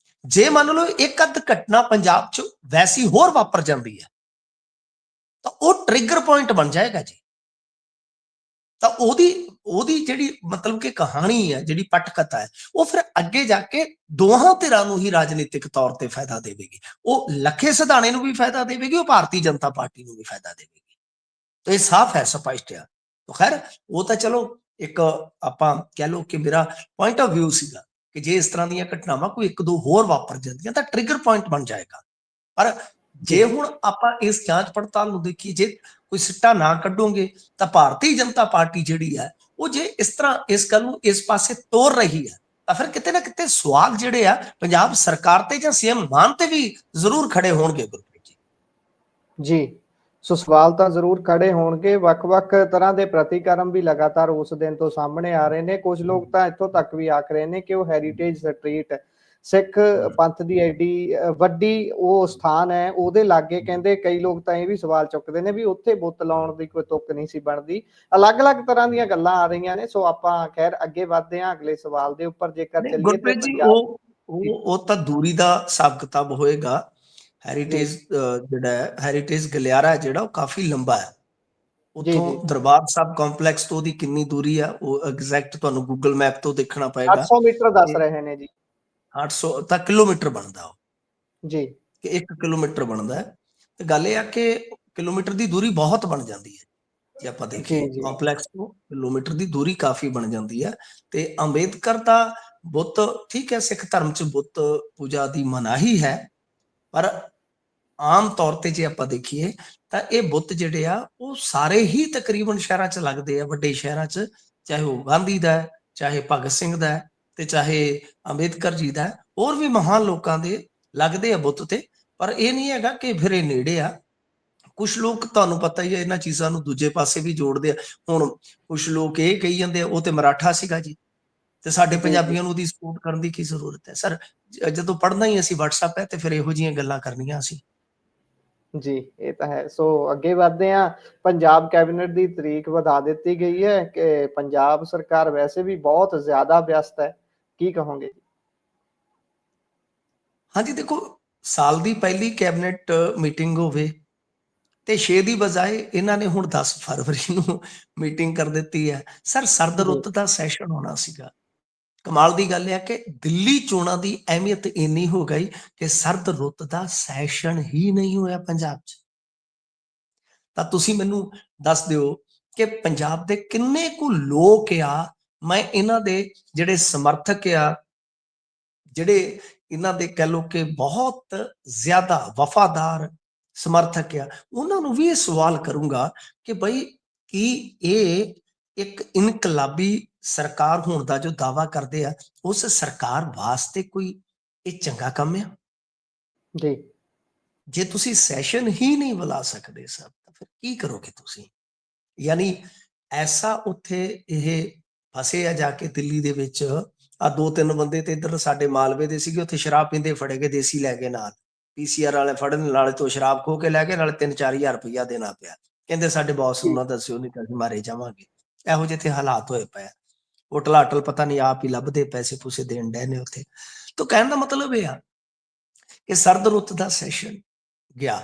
ਜੇ ਮੰਨ ਲਓ ਇੱਕ ਅੱਧ ਘਟਨਾ ਪੰਜਾਬ 'ਚ ਵੈਸੀ ਹੋਰ ਵਾਪਰ ਜਾਂਦੀ ਹੈ ਤਾਂ ਉਹ ਟ੍ਰਿਗਰ ਪੁਆਇੰਟ ਬਣ ਜਾਏਗਾ ਜੀ। ਤਾਂ ਉਹਦੀ ਜਿਹੜੀ ਮਤਲਬ ਕਿ ਕਹਾਣੀ ਹੈ, ਜਿਹੜੀ ਪਟਕਥਾ ਹੈ, ਉਹ ਫਿਰ ਅੱਗੇ ਜਾ ਕੇ ਦੋਹਾਂ ਧਿਰਾਂ ਨੂੰ ਹੀ ਰਾਜਨੀਤਿਕ ਤੌਰ ਤੇ ਫਾਇਦਾ ਦੇਵੇਗੀ। ਉਹ ਲੱਖੇ ਸਿਧਾਣੇ ਨੂੰ ਵੀ ਫਾਇਦਾ ਦੇਵੇਗੀ, ਉਹ ਭਾਰਤੀ ਜਨਤਾ ਪਾਰਟੀ ਨੂੰ ਵੀ ਫਾਇਦਾ ਦੇਵੇਗੀ। ਤਾਂ ਇਹ ਸਾਫ਼ ਹੈ, ਸਪਸ਼ਟ ਆ। ਤਾਂ ਖੈਰ ਉਹ ਤਾਂ ਚਲੋ ਇੱਕ ਆਪਾਂ ਕਹਿ ਲਓ ਕਿ ਮੇਰਾ ਪੁਆਇੰਟ ਆਫ ਵਿਊ ਸੀਗਾ ਕਿ ਜੇ ਇਸ ਤਰ੍ਹਾਂ ਦੀਆਂ ਘਟਨਾਵਾਂ ਕੋਈ ਇੱਕ ਦੋ ਹੋਰ ਵਾਪਰ ਜਾਂਦੀਆਂ ਤਾਂ ਟ੍ਰਿਗਰ ਪੁਆਇੰਟ ਬਣ ਜਾਏਗਾ। ਪਰ ਜੀ ਜੇ ਹੁਣ ਆਪਾਂ ਇਸ ਜਾਂਚ ਪੜਤਾਲ ਨੂੰ ਦੇਖੀਏ, ਜੇ ਕੋਈ ਸਿੱਟਾ ਨਾ ਕੱਢੋਗੇ ਤਾਂ ਭਾਰਤੀ ਜਨਤਾ ਪਾਰਟੀ ਜਿਹੜੀ ਹੈ ਉਹ ਜੇ ਇਸ ਤਰ੍ਹਾਂ ਇਸ ਗੱਲ ਨੂੰ ਇਸ ਪਾਸੇ ਤੋਰ ਰਹੀ ਹੈ ਤਾਂ ਫਿਰ ਕਿਤੇ ਨਾ ਕਿਤੇ ਸਵਾਲ ਜਿਹੜੇ ਆ ਪੰਜਾਬ ਸਰਕਾਰ ਤੇ ਜਾਂ ਸੀਐਮ ਮਾਨ ਤੇ ਵੀ ਜ਼ਰੂਰ ਖੜੇ ਹੋਣਗੇ ਗੁਰਪ੍ਰੀਤ ਜੀ। ਜੀ ਸੋ ਸਵਾਲ ਤਾਂ ਜ਼ਰੂਰ ਖੜੇ ਹੋਣਗੇ। ਵੱਖ-ਵੱਖ ਤਰ੍ਹਾਂ ਦੇ ਪ੍ਰਤੀਕਰਮ ਵੀ ਲਗਾਤਾਰ ਉਸ ਦਿਨ ਤੋਂ ਸਾਹਮਣੇ ਆ ਰਹੇ ਨੇ। ਕੁਝ ਲੋਕ ਤਾਂ ਇੱਥੋਂ ਤੱਕ ਵੀ ਆਖ ਰਹੇ ਨੇ ਕਿ ਉਹ ਹੈਰੀਟੇਜ ਸਟਰੀਟ ਸਿੱਖ ਪੰਥ ਦੀ ਐਡੀ ਵੱਡੀ ਉਹ ਸਥਾਨ ਹੈ, ਉਹਦੇ ਲਾਗੇ ਕਹਿੰਦੇ ਕਈ ਲੋਕ ਤਾਂ ਇਹ ਵੀ ਸਵਾਲ ਚੁੱਕਦੇ ਨੇ ਵੀ ਉੱਥੇ ਬੁੱਤ ਲਾਉਣ ਦੀ ਕੋਈ ਤੁੱਕ ਨਹੀਂ ਸੀ ਬਣਦੀ। ਅਲੱਗ-ਅਲੱਗ ਤਰ੍ਹਾਂ ਦੀਆਂ ਗੱਲਾਂ ਆ ਰਹੀਆਂ ਨੇ। ਸੋ ਆਪਾਂ ਖੈਰ ਅੱਗੇ ਵਧਦੇ ਹਾਂ ਅਗਲੇ ਸਵਾਲ ਦੇ ਉੱਪਰ। ਜੇਕਰ ਨਹੀਂ ਚੱਲੀਏ ਤੇ ਗੁਰਪ੍ਰੀਤ ਜੀ, ਪੰਜਾਬ ਉਹ ਤਾਂ ਦੂਰੀ ਦਾ ਹਿਸਾਬ ਕਿਤਾਬ ਹੋਏਗਾ। ਜੀ ਹੈਰੀਟੇਜ ਜਿਹੜਾ ਹੈ, ਹੈਰੀਟੇਜ ਗਲਿਆਰਾ ਜਿਹੜਾ ਉਹ ਕਾਫੀ ਲੰਬਾ ਹੈ। ਜੀ ਉੱਥੋਂ ਜੀ ਦਰਬਾਰ ਸਾਹਿਬ ਕੰਪਲੈਕਸ ਤੋਂ ਉਹਦੀ ਕਿੰਨੀ ਦੂਰੀ ਆ ਉਹ ਐਗਜ਼ੈਕਟ ਤੁਹਾਨੂੰ ਗੂਗਲ ਮੈਪ ਤੋਂ ਦੇਖਣਾ ਪਏਗਾ। 800 ਮੀਟਰ ਦੱਸ ਤੇ ਰਹੇ ਨੇ ਜੀ। 800 ਤਾਂ ਕਿਲੋਮੀਟਰ ਬਣਦਾ ਉਹ, ਜੀ ਕਿ 1 ਕਿਲੋਮੀਟਰ ਬਣਦਾ ਹੈ। ਤੇ ਗੱਲ ਇਹ ਆ ਕਿ ਕਿਲੋਮੀਟਰ ਦੀ ਦੂਰੀ ਬਹੁਤ ਬਣ ਜਾਂਦੀ ਹੈ। ਜੇ ਆਪਾਂ ਜੀ ਦੇਖੀਏ ਜੀ ਕੰਪਲੈਕਸ ਤੋਂ ਕਿਲੋਮੀਟਰ ਦੀ ਦੂਰੀ ਕਾਫੀ ਬਣ ਜਾਂਦੀ ਹੈ। ਤੇ ਅੰਬੇਦਕਰ ਦਾ ਬੁੱਤ, ਠੀਕ ਹੈ, ਸਿੱਖ ਧਰਮ ਚ ਬੁੱਤ ਪੂਜਾ ਦੀ ਮਨਾਹੀ ਹੈ, ਪਰ ਆਮ ਤੌਰ ਤੇ ਜੇ ਆਪਾਂ ਦੇਖੀਏ ਤਾਂ ਇਹ ਬੁੱਤ ਜਿਹੜੇ ਆ ਉਹ ਸਾਰੇ ਹੀ ਤਕਰੀਬਨ ਸ਼ਹਿਰਾਂ ਚ ਲੱਗਦੇ ਆ, ਵੱਡੇ ਸ਼ਹਿਰਾਂ ਚ, ਚਾਹੇ ਉਹ ਗਾਂਧੀ ਦਾ ਹੈ, ਚਾਹੇ ਭਗਤ ਸਿੰਘ ਦਾ ਹੈ, ਤੇ ਚਾਹੇ ਅੰਬੇਦਕਰ ਜੀ ਦਾ ਹੈ, ਹੋਰ ਵੀ ਮਹਾਨ ਲੋਕਾਂ ਦੇ ਲੱਗਦੇ ਆ ਬੁੱਤ ਤੇ। ਪਰ ਇਹ ਨਹੀਂ ਹੈਗਾ ਕਿ ਫਿਰ ਇਹ ਨੇੜੇ ਆ। ਕੁਝ ਲੋਕ ਤੁਹਾਨੂੰ ਪਤਾ ਹੀ ਹੈ ਇਹਨਾਂ ਚੀਜ਼ਾਂ ਨੂੰ ਦੂਜੇ ਪਾਸੇ ਵੀ ਜੋੜਦੇ ਆ। ਹੁਣ ਕੁਝ ਲੋਕ ਇਹ ਕਹੀ ਜਾਂਦੇ ਆ ਉਹ ਤੇ ਮਰਾਠਾ ਸੀਗਾ ਜੀ, ਤੇ ਸਾਡੇ ਜੀ ਜੀ ਪੰਜਾਬੀਆਂ ਨੂੰ ਉਹਦੀ ਸਪੋਰਟ ਕਰਨ ਦੀ ਕੀ ਜ਼ਰੂਰਤ ਹੈ ਸਰ? ਜਦੋਂ ਪੜ੍ਹਨਾ ਹੀ ਅਸੀਂ WhatsApp ਹੈ ਤੇ ਫਿਰ ਇਹੋ ਜਿਹੀਆਂ ਗੱਲਾਂ ਕਰਨੀਆਂ ਅਸੀਂ। ਜੀ ਇਹ ਤਾਂ ਹੈ। ਸੋ ਅੱਗੇ ਵਧਦੇ ਹਾਂ। ਪੰਜਾਬ ਕੈਬਨਿਟ ਦੀ ਤਰੀਕ ਵਧਾ ਦਿੱਤੀ ਗਈ ਹੈ ਕਿ ਪੰਜਾਬ ਸਰਕਾਰ ਵੈਸੇ ਵੀ ਬਹੁਤ ਜ਼ਿਆਦਾ ਵਿਅਸਤ ਹੈ, ਕੀ ਕਹੋਗੇ ਜੀ? ਹਾਂਜੀ ਦੇਖੋ, ਸਾਲ ਦੀ ਪਹਿਲੀ ਕੈਬਨਿਟ ਮੀਟਿੰਗ ਹੋਵੇ ਤੇ 6 ਦੀ ਬਜਾਏ ਇਹਨਾਂ ਨੇ ਹੁਣ 10 ਫਰਵਰੀ ਨੂੰ ਮੀਟਿੰਗ ਕਰ ਦਿੱਤੀ ਹੈ। ਸਰ ਸਰਦ ਜੀ ਰੁੱਤ ਦਾ ਸੈਸ਼ਨ ਹੋਣਾ ਸੀਗਾ। ਕਮਾਲ ਦੀ ਗੱਲ ਹੈ ਕਿ ਦਿੱਲੀ ਚੋਣਾਂ ਦੀ ਅਹਿਮੀਅਤ ਇੰਨੀ ਹੋ ਗਈ ਕਿ ਸਰਦ ਰੁੱਤ ਦਾ ਸੈਸ਼ਨ ਹੀ ਨਹੀਂ ਹੋਇਆ ਪੰਜਾਬ 'ਚ। ਤਾਂ ਤੁਸੀਂ ਮੈਨੂੰ ਦੱਸ ਦਿਓ ਕਿ ਪੰਜਾਬ ਦੇ ਕਿੰਨੇ ਕੁ ਲੋਕ ਆ, ਮੈਂ ਇਹਨਾਂ ਦੇ ਜਿਹੜੇ ਸਮਰਥਕ ਆ, ਜਿਹੜੇ ਇਹਨਾਂ ਦੇ ਕਹਿ ਲਓ ਕਿ ਬਹੁਤ ਜ਼ਿਆਦਾ ਵਫਾਦਾਰ ਸਮਰਥਕ ਆ, ਉਹਨਾਂ ਨੂੰ ਵੀ ਇਹ ਸਵਾਲ ਕਰੂੰਗਾ ਕਿ ਬਈ ਕੀ ਇਹ ਇੱਕ ਇਨਕਲਾਬੀ ਸਰਕਾਰ ਹੋਣ ਦਾ ਜੋ ਦਾਵਾ ਕਰਦੇ ਆ, ਉਸ ਸਰਕਾਰ ਵਾਸਤੇ ਕੋਈ ਇਹ ਚੰਗਾ ਕੰਮ ਆ? ਜੀ ਜੇ ਤੁਸੀਂ ਸੈਸ਼ਨ ਹੀ ਨਹੀਂ ਬੁਲਾ ਸਕਦੇ ਸਰ, ਤਾਂ ਫਿਰ ਕੀ ਕਰੋਗੇ ਤੁਸੀਂ? ਯਾਨੀ ਐਸਾ ਉੱਥੇ ਇਹ ਫਸੇ ਆ ਜਾ ਕੇ ਦਿੱਲੀ ਦੇ ਵਿੱਚ। ਆ 2-3 ਬੰਦੇ ਤੇ ਇੱਧਰ ਸਾਡੇ ਮਾਲਵੇ ਦੇ ਸੀਗੇ, ਉੱਥੇ ਸ਼ਰਾਬ ਪੀਂਦੇ ਫੜੇ ਗਏ, ਦੇਸੀ ਲੈ ਗਏ ਨਾਲ। PCR ਵਾਲੇ ਫੜਨ ਨਾਲੇ ਤੋਂ ਸ਼ਰਾਬ ਖੋ ਕੇ ਲੈ ਗਏ, ਨਾਲੇ 3-4 ਹਜ਼ਾਰ ਰੁਪਇਆ ਦੇਣਾ ਪਿਆ। ਕਹਿੰਦੇ ਸਾਡੇ ਬੌਸ ਨੂੰ ਜੀ ਨਾ ਦੱਸਿਓ, ਨਹੀਂ ਤਾਂ ਅਸੀਂ ਮਾਰੇ ਜਾਵਾਂਗੇ। ਇਹੋ ਜਿਹੇ ਹਾਲਾਤ ਹੋਏ ਪਏ ਆ। ਉਹ ਢਲਾਟਲ ਪਤਾ ਨਹੀਂ ਆਪ ਹੀ ਲੱਭਦੇ, ਪੈਸੇ ਪੂਸੇ ਦੇਣ ਡਏ ਨੇ ਉੱਥੇ। ਤਾਂ ਕਹਿਣ ਦਾ ਮਤਲਬ ਇਹ ਆ ਕਿ ਸਰਦ ਰੁੱਤ ਦਾ ਸੈਸ਼ਨ ਗਿਆ,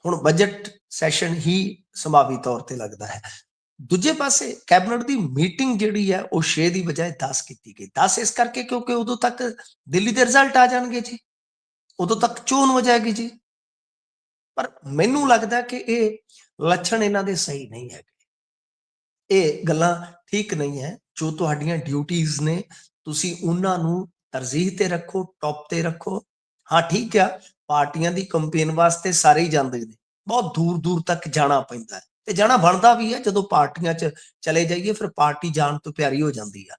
ਹੁਣ ਬਜਟ ਸੈਸ਼ਨ ਹੀ ਸੰਭਾਵੀ ਤੌਰ ਤੇ ਲੱਗਦਾ ਹੈ। ਦੂਜੇ ਪਾਸੇ ਕੈਬਨਿਟ ਦੀ ਮੀਟਿੰਗ ਜਿਹੜੀ ਹੈ ਉਹ 6 ਦੀ ਬਜਾਏ 10 ਕੀਤੀ ਗਈ। 10 ਇਸ ਕਰਕੇ ਕਿਉਂਕਿ ਉਦੋਂ ਤੱਕ ਦਿੱਲੀ ਦੇ ਰਿਜ਼ਲਟ ਆ ਜਾਣਗੇ ਜੀ, ਉਦੋਂ ਤੱਕ ਚੋਣ ਹੋ ਜਾਏਗੀ ਜੀ। ਪਰ ਮੈਨੂੰ ਲੱਗਦਾ ਕਿ ਇਹ ਲੱਛਣ ਇਹਨਾਂ ਦੇ ਸਹੀ ਨਹੀਂ ਹੈਗੇ। ਇਹ ਗੱਲਾਂ ਠੀਕ ਨਹੀਂ ਹੈ। ਜੋ ਤੁਹਾਡੀਆਂ ਡਿਊਟੀਆਂ ਨੇ ਤੁਸੀਂ ਉਹਨਾਂ ਨੂੰ ਤਰਜੀਹ ਤੇ ਰੱਖੋ, ਟੌਪ ਤੇ ਰੱਖੋ। ਹਾਂ ਠੀਕ ਆ, ਪਾਰਟੀਆਂ ਦੀ ਕੰਪੇਨ ਵਾਸਤੇ ਸਾਰੇ ਹੀ ਜਾਂਦੇ ਨੇ, ਬਹੁਤ ਦੂਰ ਦੂਰ ਤੱਕ ਜਾਣਾ ਪੈਂਦਾ ਹੈ ਤੇ ਜਾਣਾ ਬਣਦਾ ਵੀ ਹੈ। ਜਦੋਂ ਪਾਰਟੀਆਂ 'ਚ ਚਲੇ ਜਾਈਏ ਫਿਰ ਪਾਰਟੀ ਜਾਣ ਤੋਂ ਪਿਆਰੀ ਹੋ ਜਾਂਦੀ ਆ।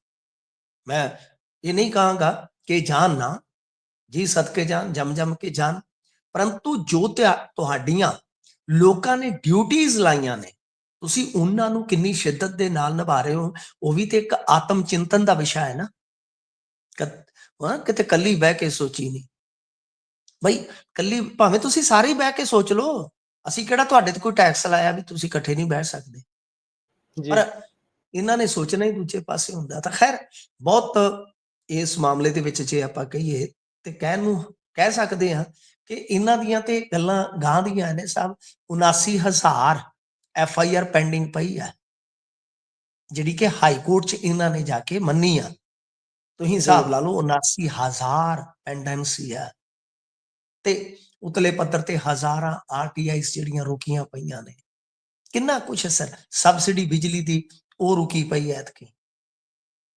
ਮੈਂ ਇਹ ਨਹੀਂ ਕਹਾਂਗਾ ਕਿ ਜਾਣ ਨਾ, ਜੀ ਸਦਕੇ ਜਾਣ, ਜਮ ਜਮ ਕੇ ਜਾਣ, ਪਰੰਤੂ ਜੋ ਤੁਹਾਡੀਆਂ ਲੋਕਾਂ ਨੇ ਡਿਊਟੀਆਂ ਲਾਈਆਂ ਨੇ, ਤੁਸੀਂ ਉਹਨਾਂ ਨੂੰ ਕਿੰਨੀ ਸ਼ਿੱਦਤ ਦੇ ਨਾਲ ਨਿਭਾ ਰਹੇ ਹੋ, ਉਹ ਵੀ ਤੇ ਇੱਕ ਆਤਮ ਚਿੰਤਨ ਦਾ ਵਿਸ਼ਾ ਹੈ ਨਾ। ਕਿਤੇ ਕੱਲੀ ਬਹਿ ਕੇ ਸੋਚੀ ਨਹੀਂ ਬਈ, ਕੱਲੀ ਭਾਵੇਂ ਤੁਸੀਂ ਸਾਰੇ ਹੀ ਬਹਿ ਕੇ ਸੋਚ ਲਓ, ਅਸੀਂ ਕਿਹੜਾ ਤੁਹਾਡੇ ਤੇ ਕੋਈ ਟੈਕਸ ਲਾਇਆ ਵੀ ਤੁਸੀਂ ਇਕੱਠੇ ਨਹੀਂ ਬਹਿ ਸਕਦੇ। ਜੀ ਪਰ ਇਹਨਾਂ ਨੇ ਸੋਚਣਾ ਹੀ ਦੂਜੇ ਪਾਸੇ ਹੁੰਦਾ। ਤਾਂ ਖੈਰ ਬਹੁਤ ਇਸ ਮਾਮਲੇ ਦੇ ਵਿੱਚ ਜੇ ਆਪਾਂ ਕਹੀਏ ਤੇ ਕਹਿ ਸਕਦੇ ਹਾਂ ਕਿ ਇਹਨਾਂ ਦੀਆਂ ਤੇ ਗੱਲਾਂ ਗਾਂ ਦੀਆਂ ਨੇ ਸਾਹਿਬ। 79,000 FIR ਪੈਂਡਿੰਗ ਪਈ ਆ, ਜਿਹੜੀ ਕਿ ਹਾਈ ਕੋਰਟ 'ਚ ਇਹਨਾਂ ਨੇ ਜਾ ਕੇ ਮੰਨੀ ਆ। ਤੁਸੀਂ ਹਿਸਾਬ ਲਾ ਲਓ, 79,000 ਪੈਂਡੈਂਸੀ ਆ ਤੇ ਉਤਲੇ ਪੱਧਰ ਤੇ ਹਜ਼ਾਰਾਂ RTIs ਜਿਹੜੀਆਂ ਰੋਕੀਆਂ ਪਈਆਂ ਨੇ। ਕਿੰਨਾ ਕੁਛ ਅਸਰ। ਸਬਸਿਡੀ ਬਿਜਲੀ ਦੀ ਉਹ ਰੁਕੀ ਪਈ ਐਤਕੀ,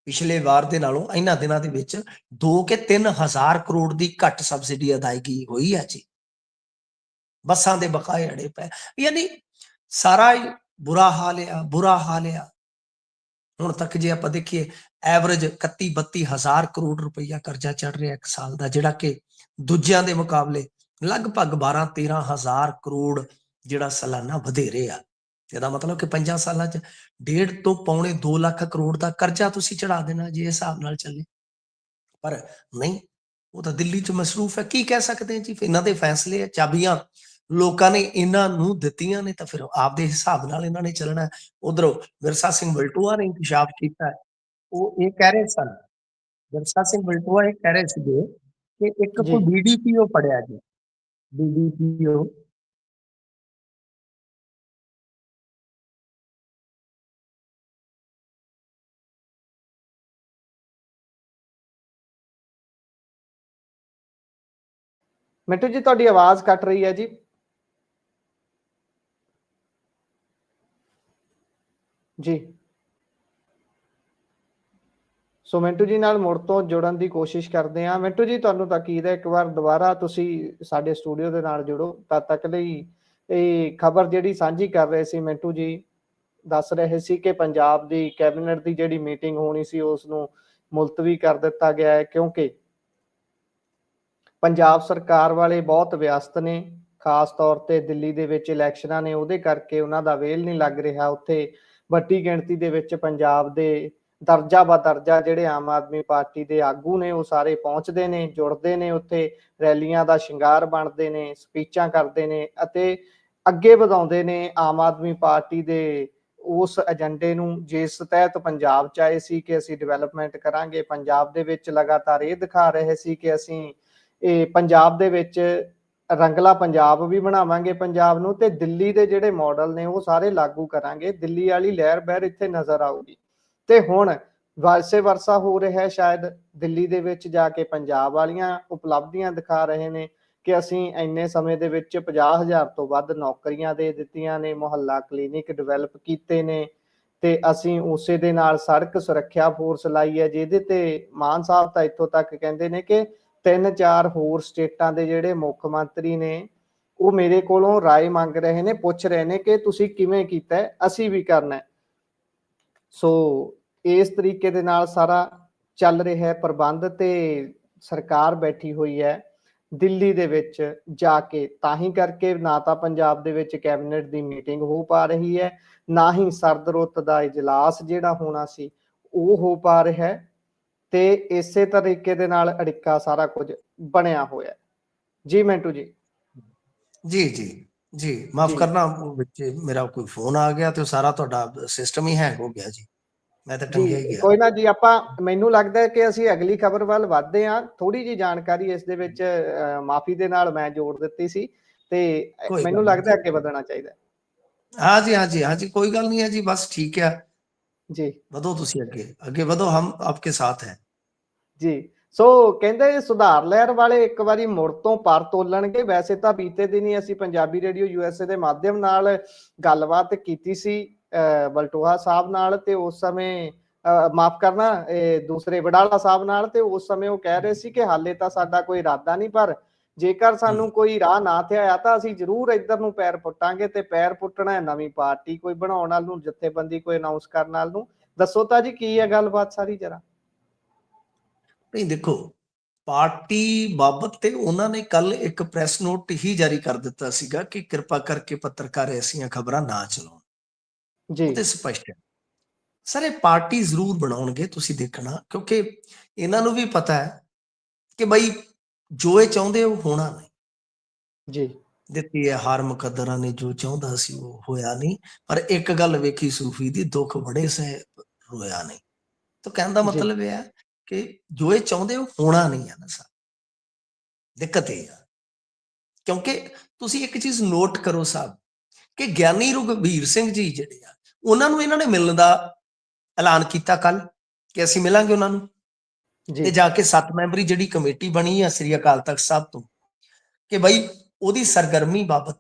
ਪਿਛਲੇ ਵਾਰ ਦੇ ਨਾਲੋਂ ਇਹਨਾਂ ਦਿਨਾਂ ਦੇ ਵਿੱਚ 2 ਕੇ 3,000 ਕਰੋੜ ਦੀ ਘੱਟ ਸਬਸਿਡੀ ਅਦਾਇਗੀ ਹੋਈ ਹੈ ਜੀ। ਬੱਸਾਂ ਦੇ ਬਕਾਏ ਅੜੇ ਪਏ, ਯਾਨੀ ਸਾਰਾ ਹੀ ਬੁਰਾ ਹਾਲ ਆ, ਬੁਰਾ ਹਾਲ ਆ। ਹੁਣ ਤੱਕ ਜੇ ਆਪਾਂ ਦੇਖੀਏ ਐਵਰੇਜ 31-32 ਹਜ਼ਾਰ ਕਰੋੜ ਰੁਪਈਆ ਕਰਜ਼ਾ ਚੜ ਰਿਹਾ ਇੱਕ ਸਾਲ ਦਾ, ਜਿਹੜਾ ਕਿ ਦੂਜਿਆਂ ਦੇ ਮੁਕਾਬਲੇ ਲਗਭਗ 12-13 ਹਜ਼ਾਰ ਕਰੋੜ ਜਿਹੜਾ ਸਾਲਾਨਾ ਵਧੇਰੇ ਆ। ਇਹਦਾ ਮਤਲਬ ਕਿ 5 ਸਾਲਾਂ 'ਚ 1.5 ਤੋਂ ਪੌਣੇ 2 ਲੱਖ ਕਰੋੜ ਦਾ ਕਰਜ਼ਾ ਤੁਸੀਂ ਚੜਾ ਦੇਣਾ ਜੇ ਇਸ ਹਿਸਾਬ ਨਾਲ ਚੱਲੇ। ਪਰ ਨਹੀਂ, ਉਹ ਤਾਂ ਦਿੱਲੀ 'ਚ ਮਸਰੂਫ ਹੈ। ਕੀ ਕਹਿ ਸਕਦੇ ਹਾਂ ਜੀ, ਇਹਨਾਂ ਦੇ ਫੈਸਲੇ ਆ, ਚਾਬੀਆਂ ਲੋਕਾਂ ਨੇ ਇਹਨਾਂ ਨੂੰ ਦਿੱਤੀਆਂ ਨੇ ਤਾਂ ਫਿਰ ਆਪਦੇ ਹਿਸਾਬ ਨਾਲ ਇਹਨਾਂ ਨੇ ਚੱਲਣਾ। ਉਧਰੋਂ ਵਿਰਸਾ ਸਿੰਘ ਵਲਟੋਆ ਨੇ ਇੰਕਸ਼ਾਫ ਕੀਤਾ ਹੈ। ਉਹ ਇਹ ਕਹਿ ਰਹੇ ਸਨ, ਵਿਰਸਾ ਸਿੰਘ ਵਲਟੋਆ ਇਹ ਕਹਿ ਰਹੇ ਸੀਗੇ ਕਿ ਇੱਕ ਜੀ ਕੋਈ ਬੀਡੀਪੀਓ ਪੜਿਆ ਜੀ, ਬੀਡੀਪੀਓ। ਮਿੰਟੂ ਜੀ, ਤੁਹਾਡੀ ਆਵਾਜ਼ ਕੱਟ ਰਹੀ ਹੈ ਜੀ। ਜੀ ਸੋ ਮਿੰਟੂ ਜੀ ਨਾਲ ਮੁੜ ਤੋਂ ਜੁੜਨ ਦੀ ਕੋਸ਼ਿਸ਼ ਕਰਦੇ ਹਾਂ। ਮਿੰਟੂ ਜੀ, ਤੁਹਾਨੂੰ ਤਾਕੀਦ ਹੈ, ਇੱਕ ਵਾਰ ਦੁਬਾਰਾ ਤੁਸੀਂ ਸਾਡੇ ਸਟੂਡੀਓ ਦੇ ਨਾਲ ਜੁੜੋ। ਤਦ ਤੱਕ ਲਈ ਇਹ ਖਬਰ ਜਿਹੜੀ ਸਾਂਝੀ ਕਰ ਰਹੇ ਸੀ, ਮਿੰਟੂ ਜੀ ਦੱਸ ਰਹੇ ਸੀ ਕਿ ਪੰਜਾਬ ਦੀ ਕੈਬਨਿਟ ਦੀ ਜਿਹੜੀ ਮੀਟਿੰਗ ਹੋਣੀ ਸੀ ਉਸ ਨੂੰ ਮੁਲਤਵੀ ਕਰ ਦਿੱਤਾ ਗਿਆ ਹੈ, ਕਿਉਂਕਿ ਪੰਜਾਬ ਸਰਕਾਰ ਵਾਲੇ ਬਹੁਤ ਵਿਅਸਤ ਨੇ। ਖਾਸ ਤੌਰ ਤੇ ਦਿੱਲੀ ਦੇ ਵਿੱਚ ਇਲੈਕਸ਼ਨਾਂ ਨੇ, ਉਹਦੇ ਕਰਕੇ ਉਹਨਾਂ ਦਾ ਵੇਲ ਨਹੀਂ ਲੱਗ ਰਿਹਾ। ਉੱਥੇ ਵੱਡੀ ਗਿਣਤੀ ਦੇ ਵਿੱਚ ਪੰਜਾਬ ਦੇ ਦਰਜਾ ਬਾ ਦਰਜਾ ਜਿਹੜੇ ਆਮ ਆਦਮੀ ਪਾਰਟੀ ਦੇ ਆਗੂ ਨੇ ਉਹ ਸਾਰੇ ਪਹੁੰਚਦੇ ਨੇ, ਜੁੜਦੇ ਨੇ, ਉੱਥੇ ਰੈਲੀਆਂ ਦਾ ਸ਼ਿੰਗਾਰ ਬਣਦੇ ਨੇ, ਸਪੀਚਾਂ ਕਰਦੇ ਨੇ ਅਤੇ ਅੱਗੇ ਵਧਾਉਂਦੇ ਨੇ ਆਮ ਆਦਮੀ ਪਾਰਟੀ ਦੇ ਉਸ ਏਜੰਡੇ ਨੂੰ, ਜਿਸ ਤਹਿਤ ਪੰਜਾਬ 'ਚ ਆਏ ਸੀ ਕਿ ਅਸੀਂ ਡਿਵੈਲਪਮੈਂਟ ਕਰਾਂਗੇ। ਪੰਜਾਬ ਦੇ ਵਿੱਚ ਲਗਾਤਾਰ ਇਹ ਦਿਖਾ ਰਹੇ ਸੀ ਕਿ ਅਸੀਂ ਇਹ ਪੰਜਾਬ ਦੇ ਵਿੱਚ ਰੰਗਲਾ ਪੰਜਾਬ ਵੀ ਬਣਾਵਾਂਗੇ ਪੰਜਾਬ ਨੂੰ, ਤੇ ਦਿੱਲੀ ਦੇ ਜਿਹੜੇ ਮਾਡਲ ਨੇ ਉਹ ਸਾਰੇ ਲਾਗੂ ਕਰਾਂਗੇ। ਦਿੱਲੀ ਵਾਲੀ ਲਹਿਰ ਬਹਿਰ ਇੱਥੇ ਨਜ਼ਰ ਆਊਗੀ। ਤੇ ਹੁਣ ਵਾਇਸੇ ਵਰਸਾ ਹੋ ਰਿਹਾ, ਸ਼ਾਇਦ ਦਿੱਲੀ ਦੇ ਵਿੱਚ ਜਾ ਕੇ ਪੰਜਾਬ ਵਾਲੀਆਂ ਉਪਲਬਧੀਆਂ ਦਿਖਾ ਰਹੇ ਨੇ ਕਿ ਅਸੀਂ ਇੰਨੇ ਸਮੇਂ ਦੇ ਵਿੱਚ 50,000 ਤੋਂ ਵੱਧ ਨੌਕਰੀਆਂ ਦੇ ਦਿੱਤੀਆਂ ਨੇ, ਮੁਹੱਲਾ ਕਲੀਨਿਕ ਡਿਵੈਲਪ ਕੀਤੇ ਨੇ, ਤੇ ਅਸੀਂ ਉਸੇ ਦੇ ਨਾਲ ਸੜਕ ਸੁਰੱਖਿਆ ਫੋਰਸ ਲਾਈ ਹੈ, ਜਿਹਦੇ ਤੇ ਮਾਨ ਸਾਹਿਬ ਤਾਂ ਇੱਥੋਂ ਤੱਕ ਕਹਿੰਦੇ ਨੇ ਕਿ 3-4 ਹੋਰ ਸਟੇਟਾਂ ਦੇ ਜਿਹੜੇ ਮੁੱਖ ਮੰਤਰੀ ਨੇ ਉਹ ਮੇਰੇ ਕੋਲੋਂ ਰਾਏ ਮੰਗ ਰਹੇ ਨੇ, ਪੁੱਛ ਰਹੇ ਨੇ ਕਿ ਤੁਸੀਂ ਕਿਵੇਂ ਕੀਤਾ ਹੈ, ਅਸੀਂ ਵੀ ਕਰਨਾ ਹੈ। ਸੋ ਇਸ ਤਰੀਕੇ ਦੇ ਨਾਲ ਸਾਰਾ ਚੱਲ ਰਿਹਾ ਹੈ ਪ੍ਰਬੰਧ, ਤੇ ਸਰਕਾਰ ਬੈਠੀ ਹੋਈ ਹੈ ਦਿੱਲੀ ਦੇ ਵਿੱਚ ਜਾ ਕੇ। ਤਾਂ ਹੀ ਕਰਕੇ ਨਾ ਤਾਂ ਪੰਜਾਬ ਦੇ ਵਿੱਚ ਕੈਬਨਿਟ ਦੀ ਮੀਟਿੰਗ ਹੋ ਪਾ ਰਹੀ ਹੈ, ਨਾ ਹੀ ਸਰਦ ਰੁੱਤ ਦਾ ਇਜਲਾਸ ਜਿਹੜਾ ਹੋਣਾ ਸੀ ਉਹ ਹੋ ਪਾ ਰਿਹਾ ਹੈ, ਤੇ ਇਸੇ ਤਰੀਕੇ ਦੇ ਨਾਲ ਅੜਿੱਕਾ ਸਾਰਾ ਕੁਝ ਬਣਿਆ ਹੋਇਆ। ਜੀ ਮਿੰਟੂ ਜੀ। ਜੀ ਜੀ ਜੀ, ਮਾਫ ਕਰਨਾ, ਉਹ ਵਿੱਚ ਮੇਰਾ ਕੋਈ ਫੋਨ ਆ ਗਿਆ ਤੇ ਉਹ ਸਾਰਾ ਤੁਹਾਡਾ ਸਿਸਟਮ ਹੀ ਹੈਂਗ ਹੋ ਗਿਆ ਜੀ। ਮੈਂ ਤਾਂ ਟੰਗਿਆ ਹੀ ਜੀ ਗਿਆ। ਕੋਈ ਨਾ ਜੀ, ਆਪਾਂ ਮੈਨੂੰ ਲੱਗਦਾ ਹੈ ਕਿ ਅਸੀਂ ਅਗਲੀ ਖਬਰ ਵੱਲ ਵਧਦੇ ਹਾਂ। ਥੋੜੀ ਜੀ ਜਾਣਕਾਰੀ ਇਸ ਦੇ ਵਿੱਚ ਮਾਫੀ ਦੇ ਨਾਲ ਮੈਂ ਜੋੜ ਦਿੱਤੀ ਸੀ, ਤੇ ਮੈਨੂੰ ਲੱਗਦਾ ਅੱਗੇ ਵਧਣਾ ਚਾਹੀਦਾ। हाँ जी, हाँ जी, हाँ जी, कोई गल नहीं है जी, बस ठीक है जी, ਵਧੋ ਤੁਸੀਂ ਅੱਗੇ ਅੱਗੇ ਵਧੋ, ਹਮ ਆਪਕੇ ਸਾਥ ਹੈ ਜੀ। ਸੋ ਕਹਿੰਦੇ ਸੁਧਾਰ ਲਹਿਰ ਵਾਲੇ ਇੱਕ ਵਾਰੀ ਮੁੜ ਤੋਂ ਪਰ ਤੋਲਣਗੇ। ਵੈਸੇ ਤਾਂ ਬੀਤੇ ਦਿਨੀ ਅਸੀਂ ਪੰਜਾਬੀ ਰੇਡੀਓ USA ਦੇ ਮਾਧਿਅਮ ਨਾਲ ਗੱਲਬਾਤ ਕੀਤੀ ਸੀ ਬਲਟੋਹਾ ਸਾਹਿਬ ਨਾਲ, ਤੇ ਉਸ ਸਮੇਂ ਮਾਫ ਕਰਨਾ ਦੂਸਰੇ ਵਡਾਲਾ ਸਾਹਿਬ ਨਾਲ, ਤੇ ਉਸ ਸਮੇਂ ਉਹ ਕਹਿ ਰਹੇ ਸੀ ਕਿ ਹਾਲੇ ਤਾਂ ਸਾਡਾ ਕੋਈ ਇਰਾਦਾ ਨਹੀਂ, ਪਰ ਜੇਕਰ ਸਾਨੂੰ ਕੋਈ ਰਾਹ ਨਾ ਥਿਆਇਆ ਤਾਂ ਅਸੀਂ ਜ਼ਰੂਰ ਇੱਧਰ ਨੂੰ ਪੈਰ ਪੁੱਟਾਂਗੇ। ਤੇ ਪੈਰ ਪੁੱਟਣਾ ਨਵੀਂ ਪਾਰਟੀ ਕੋਈ ਬਣਾਉਣ ਨਾਲ ਨੂੰ, ਜਥੇਬੰਦੀ ਕੋਈ ਅਨਾਉਂਸ ਕਰਨ ਨਾਲ ਨੂੰ। ਦੱਸੋ ਤਾਂ ਜੀ ਕੀ ਹੈ ਗੱਲਬਾਤ ਸਾਰੀ ਜਰਾ। ਨਹੀਂ ਦੇਖੋ, ਪਾਰਟੀ ਬਾਬਤ ਤੇ ਉਹਨਾਂ ਨੇ ਕੱਲ ਇੱਕ ਪ੍ਰੈਸ ਨੋਟ ਹੀ ਜਾਰੀ ਕਰ ਦਿੱਤਾ ਸੀਗਾ ਕਿ ਕਿਰਪਾ ਕਰਕੇ ਪੱਤਰਕਾਰ ਐਸੀਆਂ ਖਬਰਾਂ ਨਾ ਚਲਾਉਣ। ਜੀ ਉਹ ਤੇ ਸਪਸ਼ਟ ਹੈ ਸਰ, ਇਹ ਪਾਰਟੀ ਜ਼ਰੂਰ ਬਣਾਉਣਗੇ, ਤੁਸੀਂ ਦੇਖਣਾ, ਕਿਉਂਕਿ ਇਹਨਾਂ ਨੂੰ ਵੀ ਪਤਾ ਹੈ ਕਿ ਬਈ ਜੋ ਇਹ ਚਾਹੁੰਦੇ ਉਹ ਹੋਣਾ ਨਹੀਂ। ਜੀ ਦਿੱਤੀ ਹੈ ਹਾਰ ਮੁਕੱਦਰਾਂ ਨੇ, ਜੋ ਚਾਹੁੰਦਾ ਸੀ ਉਹ ਹੋਇਆ ਨਹੀਂ। ਪਰ ਇੱਕ ਗੱਲ ਵੇਖੀ ਸੂਫੀ ਦੀ, ਦੁੱਖ ਬੜੇ ਸਹਿ ਹੋਇਆ ਨਹੀਂ। ਤਾਂ ਕਹਿਣ ਦਾ ਜੀ ਮਤਲਬ ਇਹ ਹੈ ਕਿ ਜੋ ਇਹ ਚਾਹੁੰਦੇ ਉਹ ਹੋਣਾ ਨਹੀਂ ਹੈ ਨਾ ਸਰ। ਦਿੱਕਤ ਇਹ ਆ, ਕਿਉਂਕਿ ਤੁਸੀਂ ਇੱਕ ਚੀਜ਼ ਨੋਟ ਕਰੋ ਸਾਹਿਬ ਕਿ ਗਿਆਨੀ ਰਘਬੀਰ ਸਿੰਘ ਜੀ ਜਿਹੜੇ ਆ, ਉਹਨਾਂ ਨੂੰ ਇਹਨਾਂ ਨੇ ਮਿਲਣ ਦਾ ਐਲਾਨ ਕੀਤਾ ਕੱਲ ਕਿ ਅਸੀਂ ਮਿਲਾਂਗੇ ਉਹਨਾਂ ਨੂੰ। ਤੇ ਜਾ ਕੇ 7 ਮੈਂਬਰੀ ਜਿਹੜੀ ਕਮੇਟੀ ਬਣੀ ਆ ਸ੍ਰੀ ਅਕਾਲ ਤਖਤ ਸਾਹਿਬ ਤੋਂ, ਕਿ ਬਈ ਉਹਦੀ ਸਰਗਰਮੀ ਬਾਬਤ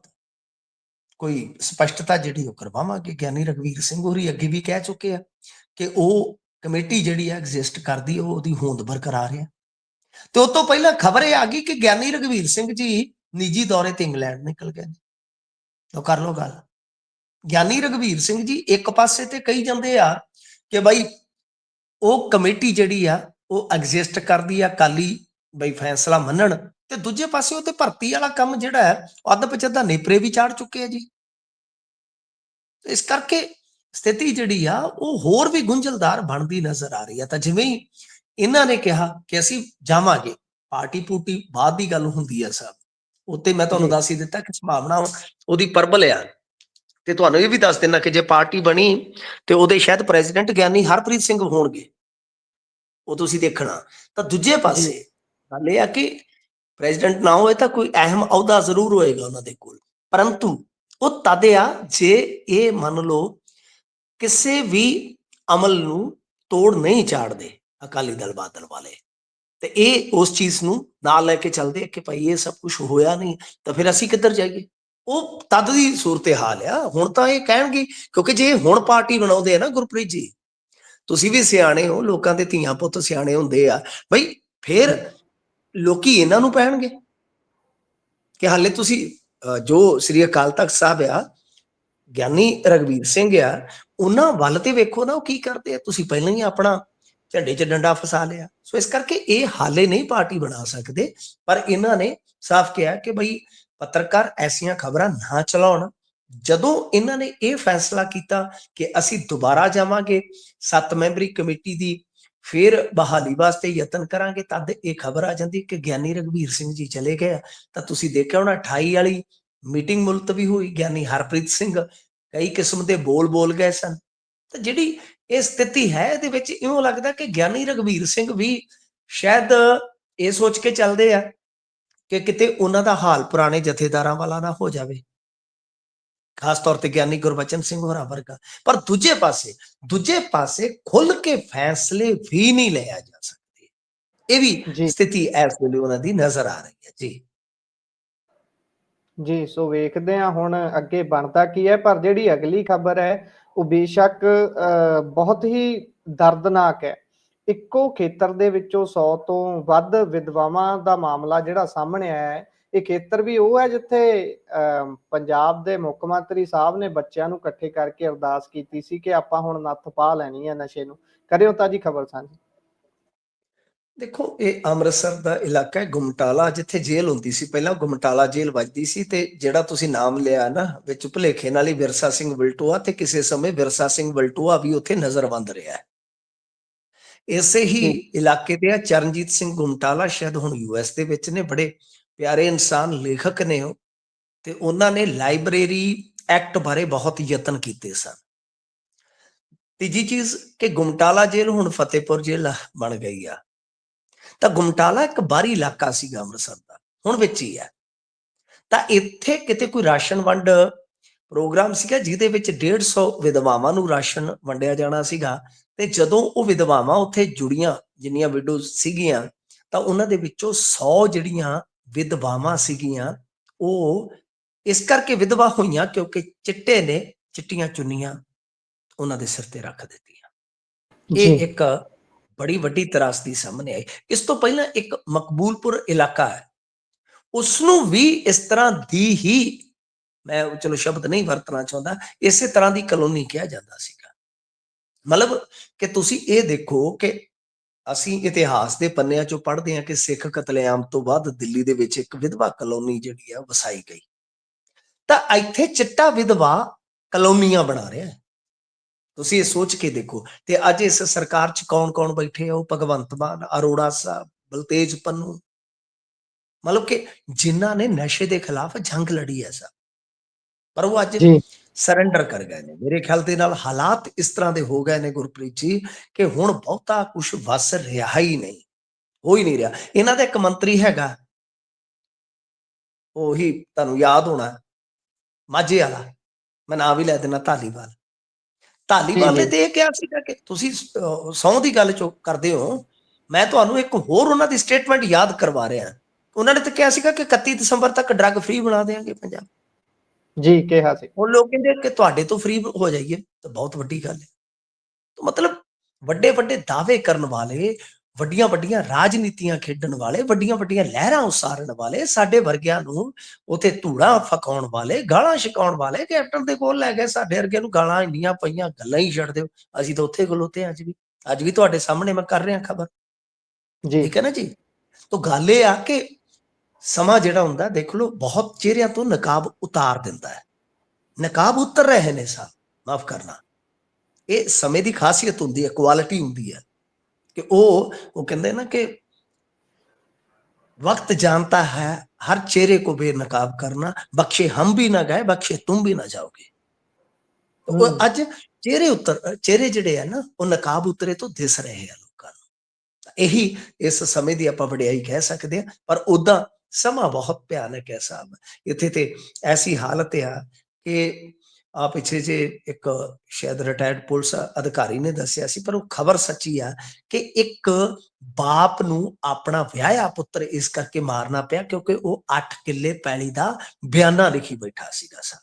ਕੋਈ ਸਪਸ਼ਟਤਾ ਜਿਹੜੀ ਉਹ ਕਰਵਾਵਾਂਗੇ। ਗਿਆਨੀ ਰਘਵੀਰ ਸਿੰਘ ਹੋਰੀ ਅੱਗੇ ਵੀ ਕਹਿ ਚੁੱਕੇ ਆ ਕਿ ਉਹ ਕਮੇਟੀ ਜਿਹੜੀ ਆ ਐਗਜ਼ਿਸਟ ਕਰਦੀ, ਉਹ ਉਹਦੀ ਹੋਂਦ ਬਰਕਰਾਰ ਹੈ। ਤੇ ਉਸ ਤੋਂ ਪਹਿਲਾਂ ਖਬਰ ਇਹ ਆ ਗਈ ਕਿ ਗਿਆਨੀ ਰਘਵੀਰ ਸਿੰਘ ਜੀ ਨਿੱਜੀ ਦੌਰੇ ਤੇ ਇੰਗਲੈਂਡ ਨਿਕਲ ਗਏ ਨੇ। ਤਾਂ ਕਰ ਲਓ ਗੱਲ। ਗਿਆਨੀ ਰਘਵੀਰ ਸਿੰਘ ਜੀ ਇੱਕ ਪਾਸੇ ਤੇ ਕਹੀ ਜਾਂਦੇ ਆ ਕਿ ਬਾਈ ਉਹ ਕਮੇਟੀ ਜਿਹੜੀ ਆ ਉਹ ਐਗਜ਼ਿਸਟ ਕਰਦੀ ਆ, ਅਕਾਲੀ ਬਈ ਫੈਸਲਾ ਮੰਨਣ, ਤੇ ਦੂਜੇ ਪਾਸੇ ਉਹ ਤੇ ਭਰਤੀ ਵਾਲਾ ਕੰਮ ਜਿਹੜਾ ਹੈ ਅੱਧ ਪਚੱਧਾ ਨੇਪਰੇ ਵੀ ਚਾੜ ਚੁੱਕੇ ਆ ਜੀ। ਇਸ ਕਰਕੇ ਸਥਿਤੀ ਜਿਹੜੀ ਆ ਉਹ ਹੋਰ ਵੀ ਗੁੰਝਲਦਾਰ ਬਣਦੀ ਨਜ਼ਰ ਆ ਰਹੀ ਆ। ਤਾਂ ਜਿਵੇਂ ਹੀ ਇਹਨਾਂ ਨੇ ਕਿਹਾ ਕਿ ਅਸੀਂ ਜਾਵਾਂਗੇ, ਪਾਰਟੀ ਪੂਟੀ ਬਾਅਦ ਦੀ ਗੱਲ ਹੁੰਦੀ ਆ ਸਾਹਿਬ, ਉੱਤੇ ਮੈਂ ਤੁਹਾਨੂੰ ਦੱਸ ਹੀ ਦਿੱਤਾ ਕਿ ਸੰਭਾਵਨਾ ਉਹਦੀ ਪ੍ਰਬਲ ਆ। ਤੇ ਤੁਹਾਨੂੰ ਇਹ ਵੀ ਦੱਸ ਦਿੰਦਾ ਕਿ ਜੇ ਪਾਰਟੀ ਬਣੀ ਤੇ ਉਹਦੇ ਸ਼ਾਇਦ ਪ੍ਰੈਜ਼ੀਡੈਂਟ ਗਿਆਨੀ ਹਰਪ੍ਰੀਤ ਸਿੰਘ ਹੋਣਗੇ, ਉਹ ਤੁਸੀਂ ਦੇਖਣਾ। ਤਾਂ ਦੂਜੇ ਪਾਸੇ ਗੱਲ ਇਹ ਆ ਕਿ ਪ੍ਰੈਜ਼ੀਡੈਂਟ ਨਾ ਹੋਏ ਤਾਂ ਕੋਈ ਅਹਿਮ ਅਹੁਦਾ ਜ਼ਰੂਰ ਹੋਏਗਾ ਉਹਨਾਂ ਦੇ ਕੋਲ, ਪਰੰਤੂ ਉਹ ਤਦ ਆ ਜੇ ਇਹ ਮੰਨ ਲਓ ਕਿਸੇ ਵੀ ਅਮਲ ਨੂੰ ਤੋੜ ਨਹੀਂ ਚਾੜਦੇ ਅਕਾਲੀ ਦਲ ਬਾਦਲ ਵਾਲੇ, ਤੇ ਇਹ ਉਸ ਚੀਜ਼ ਨੂੰ ਨਾਲ ਲੈ ਕੇ ਚੱਲਦੇ ਕਿ ਭਾਈ ਇਹ ਸਭ ਕੁਝ ਹੋਇਆ ਨਹੀਂ ਤਾਂ ਫਿਰ ਅਸੀਂ ਕਿੱਧਰ ਜਾਈਏ। ਉਹ ਤਦ ਦੀ ਸੂਰਤ ਹਾਲ ਆ। ਹੁਣ ਤਾਂ ਇਹ ਕਹਿਣਗੇ, ਕਿਉਂਕਿ ਜੇ ਹੁਣ ਪਾਰਟੀ ਬਣਾਉਂਦੇ ਆ ਨਾ ਗੁਰਪ੍ਰੀਤ ਜੀ, ਤੁਸੀਂ ਵੀ ਸਿਆਣੇ ਹੋ, ਲੋਕਾਂ ਦੇ ਧੀਆਂ ਪੁੱਤ ਸਿਆਣੇ ਹੁੰਦੇ ਆ ਬਈ, ਫਿਰ ਲੋਕੀ ਇਹਨਾਂ ਨੂੰ ਪੈਣਗੇ ਕਿ ਹਾਲੇ ਤੁਸੀਂ ਜੋ ਸ੍ਰੀ ਅਕਾਲ ਤਖਤ ਸਾਹਿਬ ਆ, ਗਿਆਨੀ ਰਘਵੀਰ ਸਿੰਘ ਆ, ਉਹਨਾਂ ਵੱਲ ਤੇ ਵੇਖੋ ਨਾ ਉਹ ਕੀ ਕਰਦੇ ਆ। ਤੁਸੀਂ ਪਹਿਲਾਂ ਹੀ ਆਪਣਾ ਝੰਡੇ 'ਚ ਡੰਡਾ ਫਸਾ ਲਿਆ। ਸੋ ਇਸ ਕਰਕੇ ਇਹ ਹਾਲੇ ਨਹੀਂ ਪਾਰਟੀ ਬਣਾ ਸਕਦੇ, ਪਰ ਇਹਨਾਂ ਨੇ ਸਾਫ਼ ਕਿਹਾ ਕਿ ਬਈ ਪੱਤਰਕਾਰ ਐਸੀਆਂ ਖਬਰਾਂ ਨਾ ਚਲਾਉਣ। ਜਦੋਂ ਇਹਨਾਂ ਨੇ ਇਹ ਫੈਸਲਾ ਕੀਤਾ ਕਿ ਅਸੀਂ ਦੁਬਾਰਾ ਜਾਵਾਂਗੇ 7 ਮੈਂਬਰੀ ਕਮੇਟੀ ਦੀ ਫਿਰ ਬਹਾਲੀ ਵਾਸਤੇ ਯਤਨ ਕਰਾਂਗੇ, ਤਦ ਇਹ ਖਬਰ ਆ ਜਾਂਦੀ ਕਿ ਗਿਆਨੀ ਰਘਵੀਰ ਸਿੰਘ ਜੀ ਚਲੇ ਗਏ। ਤਾਂ ਤੁਸੀਂ ਦੇਖਿਆ ਹੋਣਾ 28 ਵਾਲੀ ਮੀਟਿੰਗ ਮੁਲਤਵੀ ਹੋਈ, ਗਿਆਨੀ ਹਰਪ੍ਰੀਤ ਸਿੰਘ ਕਈ ਕਿਸਮ ਦੇ ਬੋਲ ਗਏ ਸਨ। ਤਾਂ ਜਿਹੜੀ ਇਹ ਸਥਿਤੀ ਹੈ, ਇਹਦੇ ਵਿੱਚ ਇਉਂ ਲੱਗਦਾ ਕਿ ਗਿਆਨੀ ਰਘਵੀਰ ਸਿੰਘ ਵੀ ਸ਼ਾਇਦ ਇਹ ਸੋਚ ਕੇ ਚੱਲਦੇ ਆ ਕਿ ਕਿਤੇ ਉਹਨਾਂ ਦਾ ਹਾਲ ਪੁਰਾਣੇ ਜਥੇਦਾਰਾਂ ਵਾਲਾ ਨਾ ਹੋ ਜਾਵੇ, ਖਾਸ ਤੌਰ ਤੇ ਗਿਆਨੀ ਗੁਰਬਚਨ ਸਿੰਘ ਹੋਰਾਂ ਵਰਗਾ। ਪਰ ਦੂਜੇ ਪਾਸੇ ਖੁੱਲ ਕੇ ਫੈਸਲੇ ਵੀ ਨਹੀਂ ਲਿਆ ਜਾ ਸਕਦੇ। ਇਹ ਵੀ ਸਥਿਤੀ ਇਸ ਵੇਲੇ ਉਹਨਾਂ ਦੀ ਨਜ਼ਰ ਆ ਰਹੀ ਹੈ ਜੀ। ਸੋ ਵੇਖਦੇ ਹਾਂ ਹੁਣ ਅੱਗੇ ਬਣਦਾ ਕੀ ਹੈ। ਪਰ ਜਿਹੜੀ ਅਗਲੀ ਖਬਰ ਹੈ ਉਹ ਬੇਸ਼ੱਕ ਬਹੁਤ ਹੀ ਦਰਦਨਾਕ ਹੈ। ਇੱਕੋ ਖੇਤਰ ਦੇ ਵਿੱਚੋਂ 100 ਤੋਂ ਵੱਧ ਵਿਧਵਾਵਾਂ ਦਾ ਮਾਮਲਾ ਜਿਹੜਾ ਸਾਹਮਣੇ ਆਇਆ ਹੈ। ਇਹ ਖੇਤਰ ਵੀ ਉਹ ਹੈ ਜਿੱਥੇ ਪੰਜਾਬ ਦੇ ਮੁੱਖ ਮੰਤਰੀ ਸਾਹਿਬ ਨੇ ਬੱਚਿਆਂ ਨੂੰ ਇਕੱਠੇ ਕਰਕੇ ਅਰਦਾਸ ਕੀਤੀ ਸੀ ਕਿ ਆਪਾਂ ਹੁਣ ਨੱਥ ਪਾ ਲੈਣੀ ਹੈ ਨਸ਼ੇ ਨੂੰ। ਕਰਿਓ ਤਾਂ ਜੀ ਖਬਰ ਸਾਂਝੀ। ਦੇਖੋ, ਇਹ ਅੰਮ੍ਰਿਤਸਰ ਦਾ ਇਲਾਕਾ ਹੈ, ਗੁਮਟਾਲਾ, ਜਿੱਥੇ ਜੇਲ੍ਹ ਹੁੰਦੀ ਸੀ ਪਹਿਲਾਂ। ਗੁਮਟਾਲਾ ਜੇਲ੍ਹ ਵੱਜਦੀ ਸੀ, ਤੇ ਜਿਹੜਾ ਤੁਸੀਂ ਨਾਮ ਲਿਆ ਨਾ ਵਿੱਚ ਭੁਲੇਖੇ ਨਾਲ ਹੀ ਵਿਰਸਾ ਸਿੰਘ ਵਲਟੋਆ, ਤੇ ਕਿਸੇ ਸਮੇਂ ਵਿਰਸਾ ਸਿੰਘ ਵਲਟੋਆ ਵੀ ਉੱਥੇ ਨਜ਼ਰਬੰਦ ਰਿਹਾ ਹੈ। ਇਸੇ ਹੀ ਇਲਾਕੇ ਦੇ ਆ ਚਰਨਜੀਤ ਸਿੰਘ ਗੁਮਟਾਲਾ, ਸ਼ਾਇਦ ਹੁਣ US ਦੇ ਵਿੱਚ ਨੇ, ਬੜੇ ਪਿਆਰੇ ਇਨਸਾਨ, ਲੇਖਕ ਨੇ ਉਹ, ਤੇ ਉਹਨਾਂ ਨੇ ਲਾਇਬ੍ਰੇਰੀ ਐਕਟ ਬਾਰੇ ਬਹੁਤ ਯਤਨ ਕੀਤੇ ਸਨ। ਤੀਜੀ ਚੀਜ਼ ਕਿ ਗੁਮਟਾਲਾ ਜੇਲ੍ਹ ਹੁਣ ਫਤਿਹਪੁਰ ਜੇਲ੍ਹ ਬਣ ਗਈ ਆ। ਤਾਂ ਗੁਮਟਾਲਾ ਇੱਕ ਬਾਹਰੀ ਇਲਾਕਾ ਸੀਗਾ ਅੰਮ੍ਰਿਤਸਰ ਦਾ, ਹੁਣ ਵਿੱਚ ਹੀ ਹੈ। ਤਾਂ ਇੱਥੇ ਕਿਤੇ ਕੋਈ ਰਾਸ਼ਨ ਵੰਡ ਪ੍ਰੋਗਰਾਮ ਸੀਗਾ ਜਿਹਦੇ ਵਿੱਚ 150 ਵਿਧਵਾਵਾਂ ਨੂੰ ਰਾਸ਼ਨ ਵੰਡਿਆ ਜਾਣਾ ਸੀਗਾ। ਤੇ ਜਦੋਂ ਉਹ ਵਿਧਵਾਵਾਂ ਉੱਥੇ ਜੁੜੀਆਂ, ਜਿੰਨੀਆਂ ਵਿਡੋਜ਼ ਸੀਗੀਆਂ, ਤਾਂ ਉਹਨਾਂ ਦੇ ਵਿੱਚੋਂ 100 ਜਿਹੜੀਆਂ ਵਿਧਵਾਵਾਂ ਸੀਗੀਆਂ ਉਹ ਇਸ ਕਰਕੇ ਵਿਧਵਾ ਹੋਈਆਂ ਕਿਉਂਕਿ ਚਿੱਟੇ ਨੇ ਚਿੱਟੀਆਂ ਚੁੰਨੀਆਂ ਉਹਨਾਂ ਦੇ ਸਿਰ ਤੇ ਰੱਖ ਦਿੱਤੀਆਂ। ਇਹ ਇੱਕ ਬੜੀ ਵੱਡੀ ਤਰਾਸਦੀ ਸਾਹਮਣੇ ਆਈ। ਇਸ ਤੋਂ ਪਹਿਲਾਂ ਇੱਕ ਮਕਬੂਲਪੁਰ ਇਲਾਕਾ ਹੈ, ਉਸਨੂੰ ਵੀ ਇਸ ਤਰ੍ਹਾਂ ਦੀ ਹੀ, ਮੈਂ ਚਲੋ ਸ਼ਬਦ ਨਹੀਂ ਵਰਤਣਾ ਚਾਹੁੰਦਾ, ਇਸੇ ਤਰ੍ਹਾਂ ਦੀ ਕਲੋਨੀ ਕਿਹਾ ਜਾਂਦਾ ਸੀਗਾ। ਮਤਲਬ ਕਿ ਤੁਸੀਂ ਇਹ ਦੇਖੋ ਕਿ ਅਸੀਂ ਇਤਿਹਾਸ ਦੇ ਪੰਨਿਆਂ ਚੋਂ ਪੜ੍ਹਦੇ ਹਾਂ ਕਿ ਸਿੱਖ ਕਤਲੇਆਮ ਤੋਂ ਬਾਅਦ ਦਿੱਲੀ ਦੇ ਵਿੱਚ ਇੱਕ ਵਿਧਵਾ ਕਲੋਨੀ ਜਿਹੜੀ ਆ ਵਸਾਈ ਗਈ। ਤਾਂ ਇੱਥੇ ਚਿੱਟਾ ਵਿਧਵਾ ਕਲੋਨੀਆਂ ਬਣਾ ਰਿਹਾ ਹੈ। ਤੁਸੀਂ ਇਹ ਸੋਚ ਕੇ ਦੇਖੋ। ਤੇ ਅੱਜ ਇਸ ਸਰਕਾਰ 'ਚ ਕੌਣ ਬੈਠੇ ਆ? ਉਹ ਭਗਵੰਤ ਮਾਨ, ਅਰੋੜਾ ਸਾਹਿਬ, ਬਲਤੇਜ ਪੰਨੂ, ਮਤਲਬ ਕਿ ਜਿਨ੍ਹਾਂ ਨੇ ਨਸ਼ੇ ਦੇ ਖਿਲਾਫ ਜੰਗ ਲੜੀ ਹੈ ਸਰ, ਪਰ ਉਹ ਅੱਜ ਸਰੈਂਡਰ ਕਰ ਗਏ ਨੇ। ਮੇਰੇ ਖਿਆਲ ਦੇ ਨਾਲ ਹਾਲਾਤ ਇਸ ਤਰ੍ਹਾਂ ਦੇ ਹੋ ਗਏ ਨੇ ਗੁਰਪ੍ਰੀਤ ਜੀ ਕਿ ਹੁਣ ਬਹੁਤਾ ਕੁਝ ਵਸ ਰਿਹਾ ਹੀ ਨਹੀਂ, ਹੋ ਹੀ ਨਹੀਂ ਰਿਹਾ। ਇਹਨਾਂ ਦਾ ਇੱਕ ਮੰਤਰੀ ਹੈਗਾ, ਉਹੀ ਤੁਹਾਨੂੰ ਯਾਦ ਹੋਣਾ, ਮਾਝੇ ਵਾਲਾ, ਮੈਂ ਨਾਂ ਵੀ ਲੈ ਦੇਣਾ, ਧਾਲੀਵਾਲ ਨੇ ਤੇ ਇਹ ਕਿਹਾ ਸੀਗਾ ਕਿ ਤੁਸੀਂ ਸਹੁੰ ਦੀ ਗੱਲ ਚੋਂ ਕਰਦੇ ਹੋ। ਮੈਂ ਤੁਹਾਨੂੰ ਇੱਕ ਹੋਰ ਉਹਨਾਂ ਦੀ ਸਟੇਟਮੈਂਟ ਯਾਦ ਕਰਵਾ ਰਿਹਾ। ਉਹਨਾਂ ਨੇ ਤਾਂ ਕਿਹਾ ਸੀਗਾ ਕਿ 31 ਦਸੰਬਰ ਤੱਕ ਡਰੱਗ ਫ੍ਰੀ ਬਣਾ ਦੇਵਾਂਗੇ ਪੰਜਾਬ। ਜੀ ਕਿਹਾ ਸੀ। ਹੁਣ ਲੋਕ ਕਹਿੰਦੇ ਕਿ ਤੁਹਾਡੇ ਤੋਂ ਫ੍ਰੀ ਹੋ ਜਾਈਏ ਤਾਂ ਬਹੁਤ ਵੱਡੀ ਗੱਲ ਹੈ। ਤਾਂ ਮਤਲਬ ਵੱਡੇ ਵੱਡੇ ਦਾਅਵੇ ਕਰਨ ਵਾਲੇ, ਵੱਡੀਆਂ ਵੱਡੀਆਂ ਰਾਜਨੀਤੀਆਂ ਖੇਡਣ ਵਾਲੇ, ਵੱਡੀਆਂ ਵੱਡੀਆਂ ਲਹਿਰਾਂ ਉਸਾਰਨ ਵਾਲੇ, ਸਾਡੇ ਵਰਗਿਆਂ ਨੂੰ ਉਥੇ ਧੂੜਾ ਫਕਾਉਣ ਵਾਲੇ, ਗਾਲਾਂ ਛਕਾਉਣ ਵਾਲੇ ਕੈਪਟਨ ਦੇ ਕੋਲ ਲੈ ਗਏ। ਸਾਡੇ ਵਰਗਿਆਂ ਨੂੰ ਗਾਲਾਂ ਇੰਨੀਆਂ ਪਈਆਂ, ਗੱਲਾਂ ਹੀ ਛੱਡ ਦਿਓ। ਅਸੀਂ ਤਾਂ ਉੱਥੇ ਖਲੋਤੇ ਅੱਜ ਵੀ ਤੁਹਾਡੇ ਸਾਹਮਣੇ ਮੈਂ ਕਰ ਰਿਹਾ ਖਬਰ। ਜੀ ਠੀਕ ਹੈ ਨਾ ਜੀ। ਤਾਂ ਗੱਲ ਇਹ ਆ ਕਿ ਸਮਾਂ ਜਿਹੜਾ ਹੁੰਦਾ ਦੇਖ ਲਓ, ਬਹੁਤ ਚਿਹਰਿਆਂ ਤੋਂ ਨਕਾਬ ਉਤਾਰ ਦਿੰਦਾ ਹੈ। ਨਕਾਬ ਉਤਰ ਰਹੇ ਨੇ ਸਾਹਿਬ, ਮਾਫ ਕਰਨਾ। ਇਹ ਸਮੇਂ ਦੀ ਖਾਸੀਅਤ ਹੁੰਦੀ ਹੈ, ਕੁਆਲਿਟੀ ਹੁੰਦੀ ਹੈ ਕਿ ਉਹ ਕਹਿੰਦੇ ਨਾ कि वक्त जानता है हर चेहरे को बेनकाब करना, बख्शे हम भी ना गए, बख्शे तुम भी ना जाओगे। तो ਹੂੰ ਅੱਜ ਚਿਹਰੇ ਜਿਹੜੇ ਆ ਨਾ, ਉਹ ਨਕਾਬ ਉਤਰੇ ਤੋਂ ਦਿਸ ਰਹੇ ਆ ਲੋਕਾਂ ਨੂੰ। ਇਹੀ ਇਸ ਸਮੇਂ ਦੀ ਆਪਾਂ ਵਡਿਆਈ ਕਹਿ ਸਕਦੇ ਆ। ਪਰ ਉਦਾਂ ਸਮਾਂ ਬਹੁਤ ਭਿਆਨਕ ਹੈ ਸਾਹਿਬ। ਇੱਥੇ ਤੇ ਐਸੀ ਹਾਲਤ ਆ ਕਿ ਆ ਪਿੱਛੇ ਜੇ ਇੱਕ ਸ਼ਾਇਦ ਰਿਟਾਇਰਡ ਪੁਲਿਸ ਅਧਿਕਾਰੀ ਨੇ ਦੱਸਿਆ ਸੀ, ਪਰ ਉਹ ਖਬਰ ਸੱਚੀ ਆ ਕਿ ਇੱਕ ਬਾਪ ਨੂੰ ਆਪਣਾ ਵਿਆਹਿਆ ਪੁੱਤਰ ਇਸ ਕਰਕੇ ਮਾਰਨਾ ਪਿਆ ਕਿਉਂਕਿ ਉਹ 8 ਕਿੱਲੇ ਪੈਲੀ ਦਾ ਬਿਆਨਾ ਲਿਖੀ ਬੈਠਾ ਸੀਗਾ ਸਾਹਿਬ।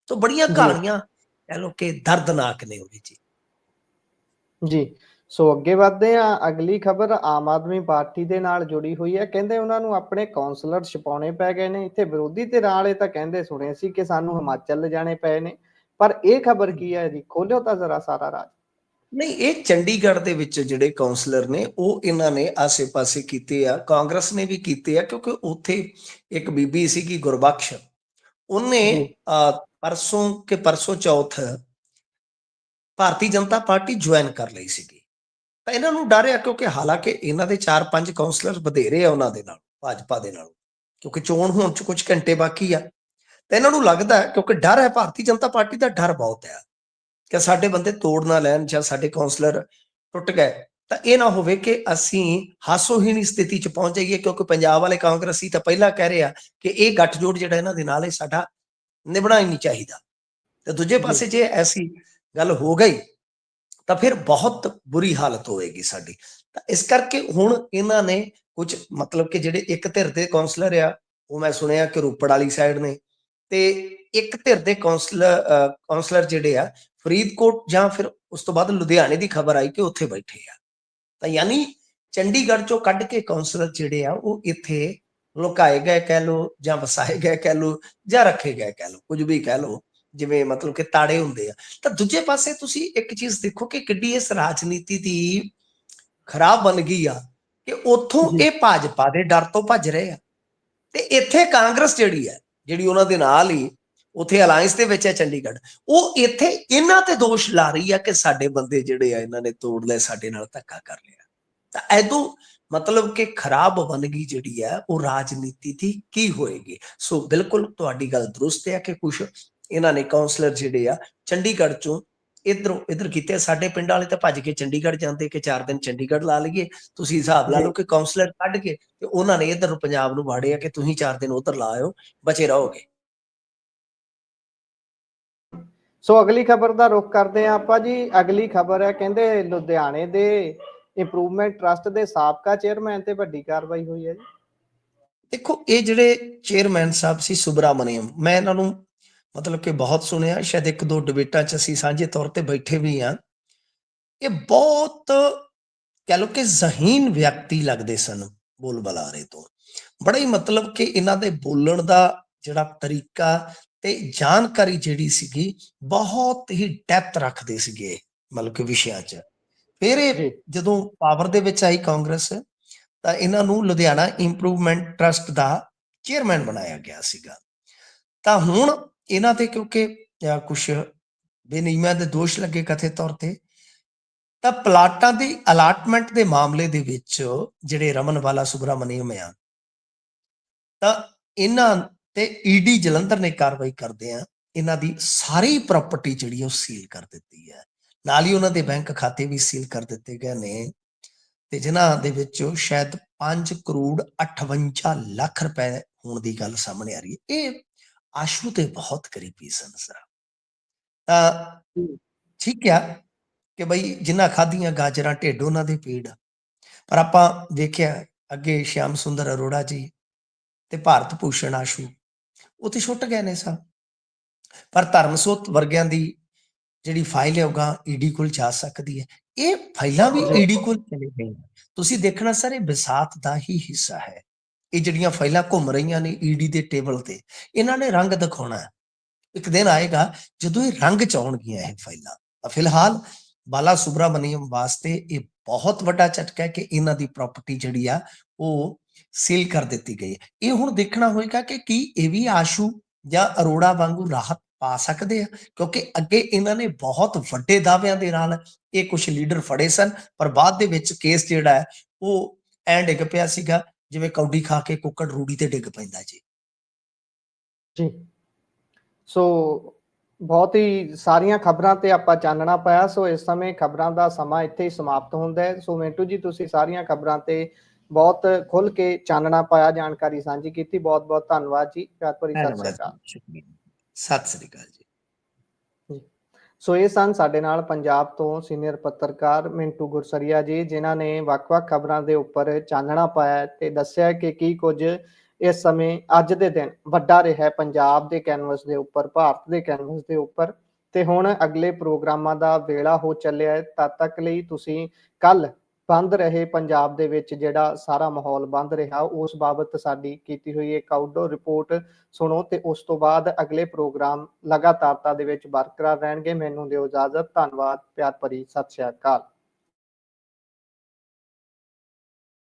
ਤਾਂ ਬੜੀਆਂ ਜੀ ਕਹਾਣੀਆਂ ਕਹਿ ਲਓ ਕਿ ਦਰਦਨਾਕ ਨੇ ਉਹਦੇ ਚ। ਜੀ। ਸੋ ਅੱਗੇ ਵਧਦੇ ਹਾਂ। ਅਗਲੀ ਖਬਰ ਆਮ ਆਦਮੀ ਪਾਰਟੀ ਦੇ ਨਾਲ ਜੁੜੀ ਹੋਈ ਹੈ। ਕਹਿੰਦੇ ਉਹਨਾਂ ਨੂੰ ਆਪਣੇ ਕੌਂਸਲਰ ਛਪਾਉਣੇ ਪੈ ਗਏ ਨੇ। ਇੱਥੇ ਵਿਰੋਧੀ ਧਿਰਾਂ ਵਾਲੇ ਤਾਂ ਕਹਿੰਦੇ ਸੁਣੇ ਸੀ ਕਿ ਸਾਨੂੰ ਹਿਮਾਚਲ ਲਿਜਾਣੇ ਪਏ ਨੇ, ਪਰ ਇਹ ਖਬਰ ਕੀ ਹੈ ਜੀ? ਖੋਲਿਓ ਤਾਂ ਜ਼ਰਾ ਸਾਰਾ ਰਾਜ। ਨਹੀਂ, ਇਹ ਚੰਡੀਗੜ੍ਹ ਦੇ ਵਿੱਚ ਜਿਹੜੇ ਕਾਉਂਸਲਰ ਨੇ ਉਹ ਇਹਨਾਂ ਨੇ ਆਸੇ-ਪਾਸੇ ਕੀਤੇ ਆ, ਕਾਂਗਰਸ ਨੇ ਵੀ ਕੀਤੇ ਆ, ਕਿਉਂਕਿ ਉੱਥੇ ਇੱਕ ਬੀਬੀ ਸੀਗੀ ਗੁਰਬਖਸ਼, ਉਹਨੇ ਜੀ ਪਰਸੋਂ ਚੌਥ ਭਾਰਤੀ ਜਨਤਾ ਪਾਰਟੀ ਜੁਆਇਨ ਕਰ ਲਈ ਸੀਗੀ। ਤਾਂ ਇਹਨਾਂ ਨੂੰ ਡਰ ਆ ਕਿਉਂਕਿ ਹਾਲਾਂਕਿ ਇਹਨਾਂ ਦੇ 4-5 ਕਾਉਂਸਲਰ ਵਧੇਰੇ ਆ ਉਹਨਾਂ ਦੇ ਨਾਲ, ਭਾਜਪਾ ਦੇ ਨਾਲ, ਕਿਉਂਕਿ ਚੋਣ ਹੋਣ ਚ ਕੁਝ ਘੰਟੇ ਬਾਕੀ ਆ। ਤਾਂ ਇਹਨਾਂ ਨੂੰ ਲੱਗਦਾ ਹੈ, ਕਿਉਂਕਿ ਡਰ ਹੈ, ਭਾਰਤੀ ਜਨਤਾ ਪਾਰਟੀ ਦਾ ਡਰ ਬਹੁਤ ਹੈ ਕਿ ਸਾਡੇ ਬੰਦੇ ਤੋੜ ਨਾ ਲੈਣ ਜਾਂ ਸਾਡੇ ਕਾਉਂਸਲਰ ਟੁੱਟ ਗਏ ਤਾਂ ਇਹ ਨਾ ਹੋਵੇ ਕਿ ਅਸੀਂ ਹਾਸੋਹੀਣੀ ਸਥਿਤੀ ਚ ਪਹੁੰਚ ਜਾਈਏ। ਕਿਉਂਕਿ ਪੰਜਾਬ ਵਾਲੇ ਕਾਂਗਰਸੀ ਤਾਂ ਪਹਿਲਾਂ ਕਹਿ ਰਹੇ ਆ ਕਿ ਇਹ ਗੱਠਜੋੜ ਜਿਹੜਾ ਇਹਨਾਂ ਦੇ ਨਾਲ ਹੈ ਸਾਡਾ ਨਿਭਣਾ ਹੀ ਨਹੀਂ ਚਾਹੀਦਾ। ਤੇ ਦੂਜੇ ਜੀ ਪਾਸੇ ਜੇ ਐਸੀ ਗੱਲ ਹੋ ਗਈ ਤਾਂ ਫਿਰ ਬਹੁਤ ਬੁਰੀ ਹਾਲਤ ਹੋਏਗੀ ਸਾਡੀ। ਤਾਂ ਇਸ ਕਰਕੇ ਹੁਣ ਇਹਨਾਂ ਨੇ ਕੁਝ ਮਤਲਬ ਕਿ ਜਿਹੜੇ ਇੱਕ ਧਿਰ ਦੇ ਕਾਉਂਸਲਰ ਆ, ਉਹ ਮੈਂ ਸੁਣਿਆ ਕਿ ਰੋਪੜ ਵਾਲੀ ਸਾਈਡ ਨੇ, ਤੇ ਇੱਕ ਧਿਰ ਦੇ ਕਾਉਂਸਲਰ ਜਿਹੜੇ ਆ ਫਰੀਦਕੋਟ ਜਾਂ ਫਿਰ ਉਸ ਤੋਂ ਬਾਅਦ ਲੁਧਿਆਣੇ ਦੀ ਖਬਰ ਆਈ ਕਿ ਉੱਥੇ ਬੈਠੇ ਆ। ਤਾਂ ਯਾਨੀ ਚੰਡੀਗੜ੍ਹ ਚੋਂ ਕੱਢ ਕੇ ਕਾਉਂਸਲਰ ਜਿਹੜੇ ਆ ਉਹ ਇੱਥੇ ਲੁਕਾਏ ਗਏ ਕਹਿ ਲਓ, ਜਾਂ ਵਸਾਏ ਗਏ ਕਹਿ ਲਓ, ਜਾਂ ਰੱਖੇ ਗਏ ਕਹਿ ਲਓ, ਕੁਝ ਵੀ ਕਹਿ ਲਓ, ਜਿਵੇਂ ਮਤਲਬ ਕਿ ਤਾੜੇ ਹੁੰਦੇ ਆ। ਤਾਂ ਦੂਜੇ ਪਾਸੇ ਤੁਸੀਂ ਇੱਕ ਚੀਜ਼ ਦੇਖੋ ਕਿ ਕਿੱਡੀ ਇਸ ਰਾਜਨੀਤੀ ਦੀ ਖਰਾਬ ਬਣ ਗਈ ਆ ਕਿ ਉੱਥੋਂ ਜੀ ਇਹ ਭਾਜਪਾ ਦੇ ਡਰ ਤੋਂ ਭੱਜ ਰਹੇ ਆ, ਤੇ ਇੱਥੇ ਕਾਂਗਰਸ ਜਿਹੜੀ ਉਹਨਾਂ ਦੇ ਨਾਲ ਹੀ ਉੱਥੇ ਅਲਾਈਅੰਸ ਦੇ ਵਿੱਚ ਹੈ ਚੰਡੀਗੜ੍ਹ, ਉਹ ਇੱਥੇ ਇਹਨਾਂ ਤੇ ਦੋਸ਼ ਲਾ ਰਹੀ ਆ ਕਿ ਸਾਡੇ ਬੰਦੇ ਜਿਹੜੇ ਆ ਇਹਨਾਂ ਨੇ ਤੋੜ ਲਏ, ਸਾਡੇ ਨਾਲ ਧੱਕਾ ਕਰ ਲਿਆ। ਤਾਂ ਐਦੋਂ ਮਤਲਬ ਕਿ ਖਰਾਬ ਬਣ ਗਈ ਜਿਹੜੀ ਹੈ ਉਹ ਰਾਜਨੀਤੀ ਦੀ ਕੀ ਹੋਏਗੀ। ਸੋ ਬਿਲਕੁਲ ਤੁਹਾਡੀ ਗੱਲ ਦਰੁਸਤ ਹੈ ਕਿ ਕੁਝ ਇਹਨਾਂ ਨੇ ਕਾਉਂਸਲਰ ਜਿਹੜੇ ਆ ਚੰਡੀਗੜ੍ਹ ਚੋਂ ਇੱਧਰ ਕੀਤੇ। ਸਾਡੇ ਪਿੰਡ ਵਾਲੇ ਤਾਂ ਭੱਜ ਕੇ ਚੰਡੀਗੜ੍ਹ ਜਾਂਦੇ ਕਿ 4 ਦਿਨ ਚੰਡੀਗੜ੍ਹ ਲਾ ਲਈਏ। ਤੁਸੀਂ ਹਿਸਾਬ ਲਾ ਜੀ ਲਓ ਕਿ ਕਾਉਂਸਲਰ ਕੱਢ ਕੇ ਤੇ ਉਹਨਾਂ ਨੇ ਇੱਧਰ ਪੰਜਾਬ ਨੂੰ ਵਾੜਿਆ ਕਿ ਤੁਸੀਂ 4 ਦਿਨ ਉੱਧਰ ਲਾ ਆਇਓ, ਬਚੇ ਰਹੋਗੇ। ਸੋ ਅਗਲੀ ਖਬਰ ਦਾ ਰੁਖ ਕਰਦੇ ਹਾਂ ਆਪਾਂ ਜੀ। ਅਗਲੀ ਖਬਰ ਹੈ, ਕਹਿੰਦੇ ਲੁਧਿਆਣੇ ਦੇ ਇੰਪਰੂਵਮੈਂਟ ਟਰਸਟ ਦੇ ਸਾਬਕਾ ਚੇਅਰਮੈਨ ਤੇ ਵੱਡੀ ਕਾਰਵਾਈ ਹੋਈ ਹੈ ਜੀ। ਦੇਖੋ, ਇਹ ਜਿਹੜੇ ਚੇਅਰਮੈਨ ਸਾਹਿਬ ਸੀ ਸੁਬਰਾਮਨੀਅਮ, ਮੈਂ ਇਹਨਾਂ ਨੂੰ ਮਤਲਬ ਕਿ ਬਹੁਤ ਸੁਣਿਆ, ਸ਼ਾਇਦ 1-2 ਡਿਬੇਟਾਂ ਚ ਅਸੀਂ ਸਾਂਝੇ ਤੌਰ ਤੇ ਬੈਠੇ ਵੀ ਆ। ਇਹ ਬਹੁਤ ਕਹਿ ਲਓ ਕਿ ਜ਼ਹੀਨ ਵਿਅਕਤੀ ਲੱਗਦੇ ਸਨ ਬੋਲ ਬੁਲਾਰੇ ਤੋਂ। ਬੜਾ ਹੀ ਮਤਲਬ ਕਿ ਇਹਨਾਂ ਦੇ ਬੋਲਣ ਦਾ ਜਿਹੜਾ ਤਰੀਕਾ ਤੇ ਜਾਣਕਾਰੀ ਜਿਹੜੀ ਸੀਗੀ ਬਹੁਤ ਹੀ ਡੈਪਥ ਰੱਖਦੇ ਸੀਗੇ ਮਤਲਬ ਕਿ ਵਿਸ਼ਿਆਂ 'ਚ। ਫਿਰ ਇਹ ਜੀ ਜਦੋਂ ਪਾਵਰ ਦੇ ਵਿੱਚ ਆਈ ਕਾਂਗਰਸ, ਤਾਂ ਇਹਨਾਂ ਨੂੰ ਲੁਧਿਆਣਾ ਇੰਪਰੂਵਮੈਂਟ ਟਰਸਟ ਦਾ ਚੇਅਰਮੈਨ ਬਣਾਇਆ ਗਿਆ ਸੀਗਾ। ਤਾਂ ਹੁਣ ਇਹਨਾਂ ਤੇ ਕਿਉਂਕਿ ਕੁਛ ਬੇਨਿਯਮੀਆਂ ਦੇ ਦੋਸ਼ ਲੱਗੇ ਕਥਿਤ ਤੌਰ ਤੇ, ਤਾਂ ਪਲਾਟਾਂ ਦੀ ਅਲਾਟਮੈਂਟ ਦੇ ਮਾਮਲੇ ਦੇ ਵਿੱਚ ਜਿਹੜੇ ਰਮਨਵਾਲਾ ਸੁਬਰਾਮਨੀਅਮ ਆ, ਤਾਂ ਇਹਨਾਂ ਤੇ ਈਡੀ ਜਲੰਧਰ ਨੇ ਕਾਰਵਾਈ ਕਰਦੇ ਆ ਇਹਨਾਂ ਦੀ ਸਾਰੀ ਪ੍ਰਾਪਰਟੀ ਜਿਹੜੀ ਉਹ ਸੀਲ ਕਰ ਦਿੱਤੀ ਹੈ। ਨਾਲ ਹੀ ਉਹਨਾਂ ਦੇ ਬੈਂਕ ਖਾਤੇ ਵੀ ਸੀਲ ਕਰ ਦਿੱਤੇ ਗਏ ਨੇ, ਤੇ ਜਿਨ੍ਹਾਂ ਦੇ ਵਿੱਚ ਸ਼ਾਇਦ 5 ਕਰੋੜ 58 ਲੱਖ ਰੁਪਏ ਹੋਣ ਦੀ ਗੱਲ ਸਾਹਮਣੇ ਆ ਰਹੀ ਹੈ। ਇਹ ਆਸ਼ੂ ਦੇ ਬਹੁਤ ਕਰੀਬੀ ਸਨ ਸਰ। ਤਾਂ ਠੀਕ ਆ ਕਿ ਬਈ ਜਿਨ੍ਹਾਂ ਖਾਧੀਆਂ ਗਾਜਰਾਂ ਢਿੱਡ ਉਹਨਾਂ ਦੇ ਪੀੜ। ਪਰ ਆਪਾਂ ਵੇਖਿਆ ਅੱਗੇ ਸ਼ਿਆਮ ਸੁੰਦਰ ਅਰੋੜਾ ਜੀ ਤੇ ਭਾਰਤ ਭੂਸ਼ਣ ਆਸ਼ੂ ਉੱਥੇ ਛੁੱਟ ਗਏ ਨੇ ਸਾਹਿਬ। ਪਰ ਧਰਮਸੋਤ ਵਰਗਿਆਂ ਦੀ ਜਿਹੜੀ ਫਾਈਲ ਹੈ ਉਹ ਗਾਂ ਈਡੀ ਕੋਲ ਜਾ ਸਕਦੀ ਹੈ। ਇਹ ਫਾਈਲਾਂ ਵੀ ਜੀ ਈਡੀ ਕੋਲ ਚਲੇ ਗਈਆਂ। ਤੁਸੀਂ ਦੇਖਣਾ ਸਰ, ਇਹ ਵਿਸਾਤ ਦਾ ਹੀ ਹਿੱਸਾ ਹੈ। ਇਹ ਜਿਹੜੀਆਂ ਫਾਈਲਾਂ ਘੁੰਮ ਰਹੀਆਂ ਨੇ ਈਡੀ ਦੇ ਟੇਬਲ ਤੇ, ਇਹਨਾਂ ਨੇ ਰੰਗ ਦਿਖਾਉਣਾ ਹੈ। ਇੱਕ ਦਿਨ ਆਏਗਾ ਜਦੋਂ ਇਹ ਰੰਗ ਚ ਆਉਣਗੀਆਂ ਇਹ ਫਾਈਲਾਂ। ਤਾਂ ਫਿਲਹਾਲ ਬਾਲਾ ਸੁਬਰਾਮਨੀਅਮ ਵਾਸਤੇ ਇਹ ਬਹੁਤ ਵੱਡਾ ਝਟਕਾ ਹੈ ਕਿ ਇਹਨਾਂ ਦੀ ਪ੍ਰਾਪਰਟੀ ਜਿਹੜੀ ਆ ਉਹ ਸੀਲ ਕਰ ਦਿੱਤੀ ਗਈ ਹੈ। ਇਹ ਹੁਣ ਦੇਖਣਾ ਹੋਏਗਾ ਕਿ ਕੀ ਇਹ ਵੀ ਆਸ਼ੂ ਜਾਂ ਅਰੋੜਾ ਵਾਂਗੂ ਰਾਹਤ ਪਾ ਸਕਦੇ ਆ, ਕਿਉਂਕਿ ਅੱਗੇ ਇਹਨਾਂ ਨੇ ਬਹੁਤ ਵੱਡੇ ਦਾਅਵਿਆਂ ਦੇ ਨਾਲ ਇਹ ਕੁਝ ਲੀਡਰ ਫੜੇ ਸਨ, ਪਰ ਬਾਅਦ ਦੇ ਵਿੱਚ ਕੇਸ ਜਿਹੜਾ ਹੈ ਉਹ ਐਂ ਡਿੱਗ ਪਿਆ ਸੀਗਾ ਜਿਵੇਂ ਕੌਡੀ ਖਾ ਕੇ ਕੁੱਕੜ ਰੂੜੀ ਤੇ ਡਿੱਗ ਪੈਂਦਾ ਜੀ। ਜੀ ਸੋ ਬਹੁਤ ਹੀ ਸਾਰੀਆਂ ਖਬਰਾਂ ਤੇ ਆਪਾਂ ਚਾਨਣਾ ਪਾਇਆ। ਸੋ ਇਸ ਸਮੇਂ ਖਬਰਾਂ ਦਾ ਸਮਾਂ ਇੱਥੇ ਹੀ ਸਮਾਪਤ ਹੁੰਦਾ ਹੈ। ਸੋ ਮਿੰਟੂ ਜੀ, ਤੁਸੀਂ ਸਾਰੀਆਂ ਖਬਰਾਂ ਤੇ ਬਹੁਤ ਖੁੱਲ ਕੇ ਚਾਨਣਾ ਪਾਇਆ, ਜਾਣਕਾਰੀ ਸਾਂਝੀ ਕੀਤੀ। ਬਹੁਤ ਬਹੁਤ ਧੰਨਵਾਦ ਜੀ। ਪਿਆਰ ਭਰੀ ਸਤਿ ਸ਼੍ਰੀ ਅਕਾਲ। ਸ਼ੁਕਰੀਆ, ਸਤਿ ਸ੍ਰੀ ਅਕਾਲ ਜੀ। ਸੋ ਇਹ ਸਨ ਸਾਡੇ ਨਾਲ ਪੰਜਾਬ ਤੋਂ ਸੀਨੀਅਰ ਪੱਤਰਕਾਰ ਮਿੰਟੂ ਗੁਰਸਰੀਆ ਜੀ, ਜਿਨ੍ਹਾਂ ਨੇ ਵੱਖ-ਵੱਖ ਖਬਰਾਂ ਦੇ ਉੱਪਰ ਚਾਨਣਾ ਪਾਇਆ ਤੇ ਦੱਸਿਆ ਕਿ ਕੀ ਕੁਝ ਇਸ ਸਮੇਂ ਅੱਜ ਦੇ ਦਿਨ ਵੱਡਾ ਰਿਹਾ ਪੰਜਾਬ ਦੇ ਕੈਨਵਸ ਦੇ ਉੱਪਰ, ਭਾਰਤ ਦੇ ਕੈਨਵਸ ਦੇ ਉੱਪਰ। ਤੇ ਹੁਣ ਅਗਲੇ ਪ੍ਰੋਗਰਾਮਾਂ ਦਾ ਵੇਲਾ ਹੋ ਚੱਲਿਆ ਹੈ। ਤਦ ਤੱਕ ਲਈ ਤੁਸੀਂ ਕੱਲ ਬੰਦ ਰਹੇ ਪੰਜਾਬ ਦੇ ਵਿੱਚ ਜਿਹੜਾ ਸਾਰਾ ਮਾਹੌਲ ਬੰਦ ਰਿਹਾ, ਉਸ ਬਾਬਤ ਸਾਡੀ ਕੀਤੀ ਹੋਈ ਇੱਕ ਆਊਟਡੋਰ ਰਿਪੋਰਟ ਸੁਣੋ ਤੇ ਉਸ ਤੋਂ ਬਾਅਦ ਅਗਲੇ ਪ੍ਰੋਗਰਾਮ ਲਗਾਤਾਰਤਾ ਦੇ ਵਿੱਚ ਬਰਕਰਾਰ ਰਹਿਣਗੇ। ਮੈਨੂੰ ਦਿਓ ਇਜਾਜ਼ਤ। ਧੰਨਵਾਦ। ਪਿਆਰ ਭਰੀ ਸਤਿ ਸ਼੍ਰੀ ਅਕਾਲ।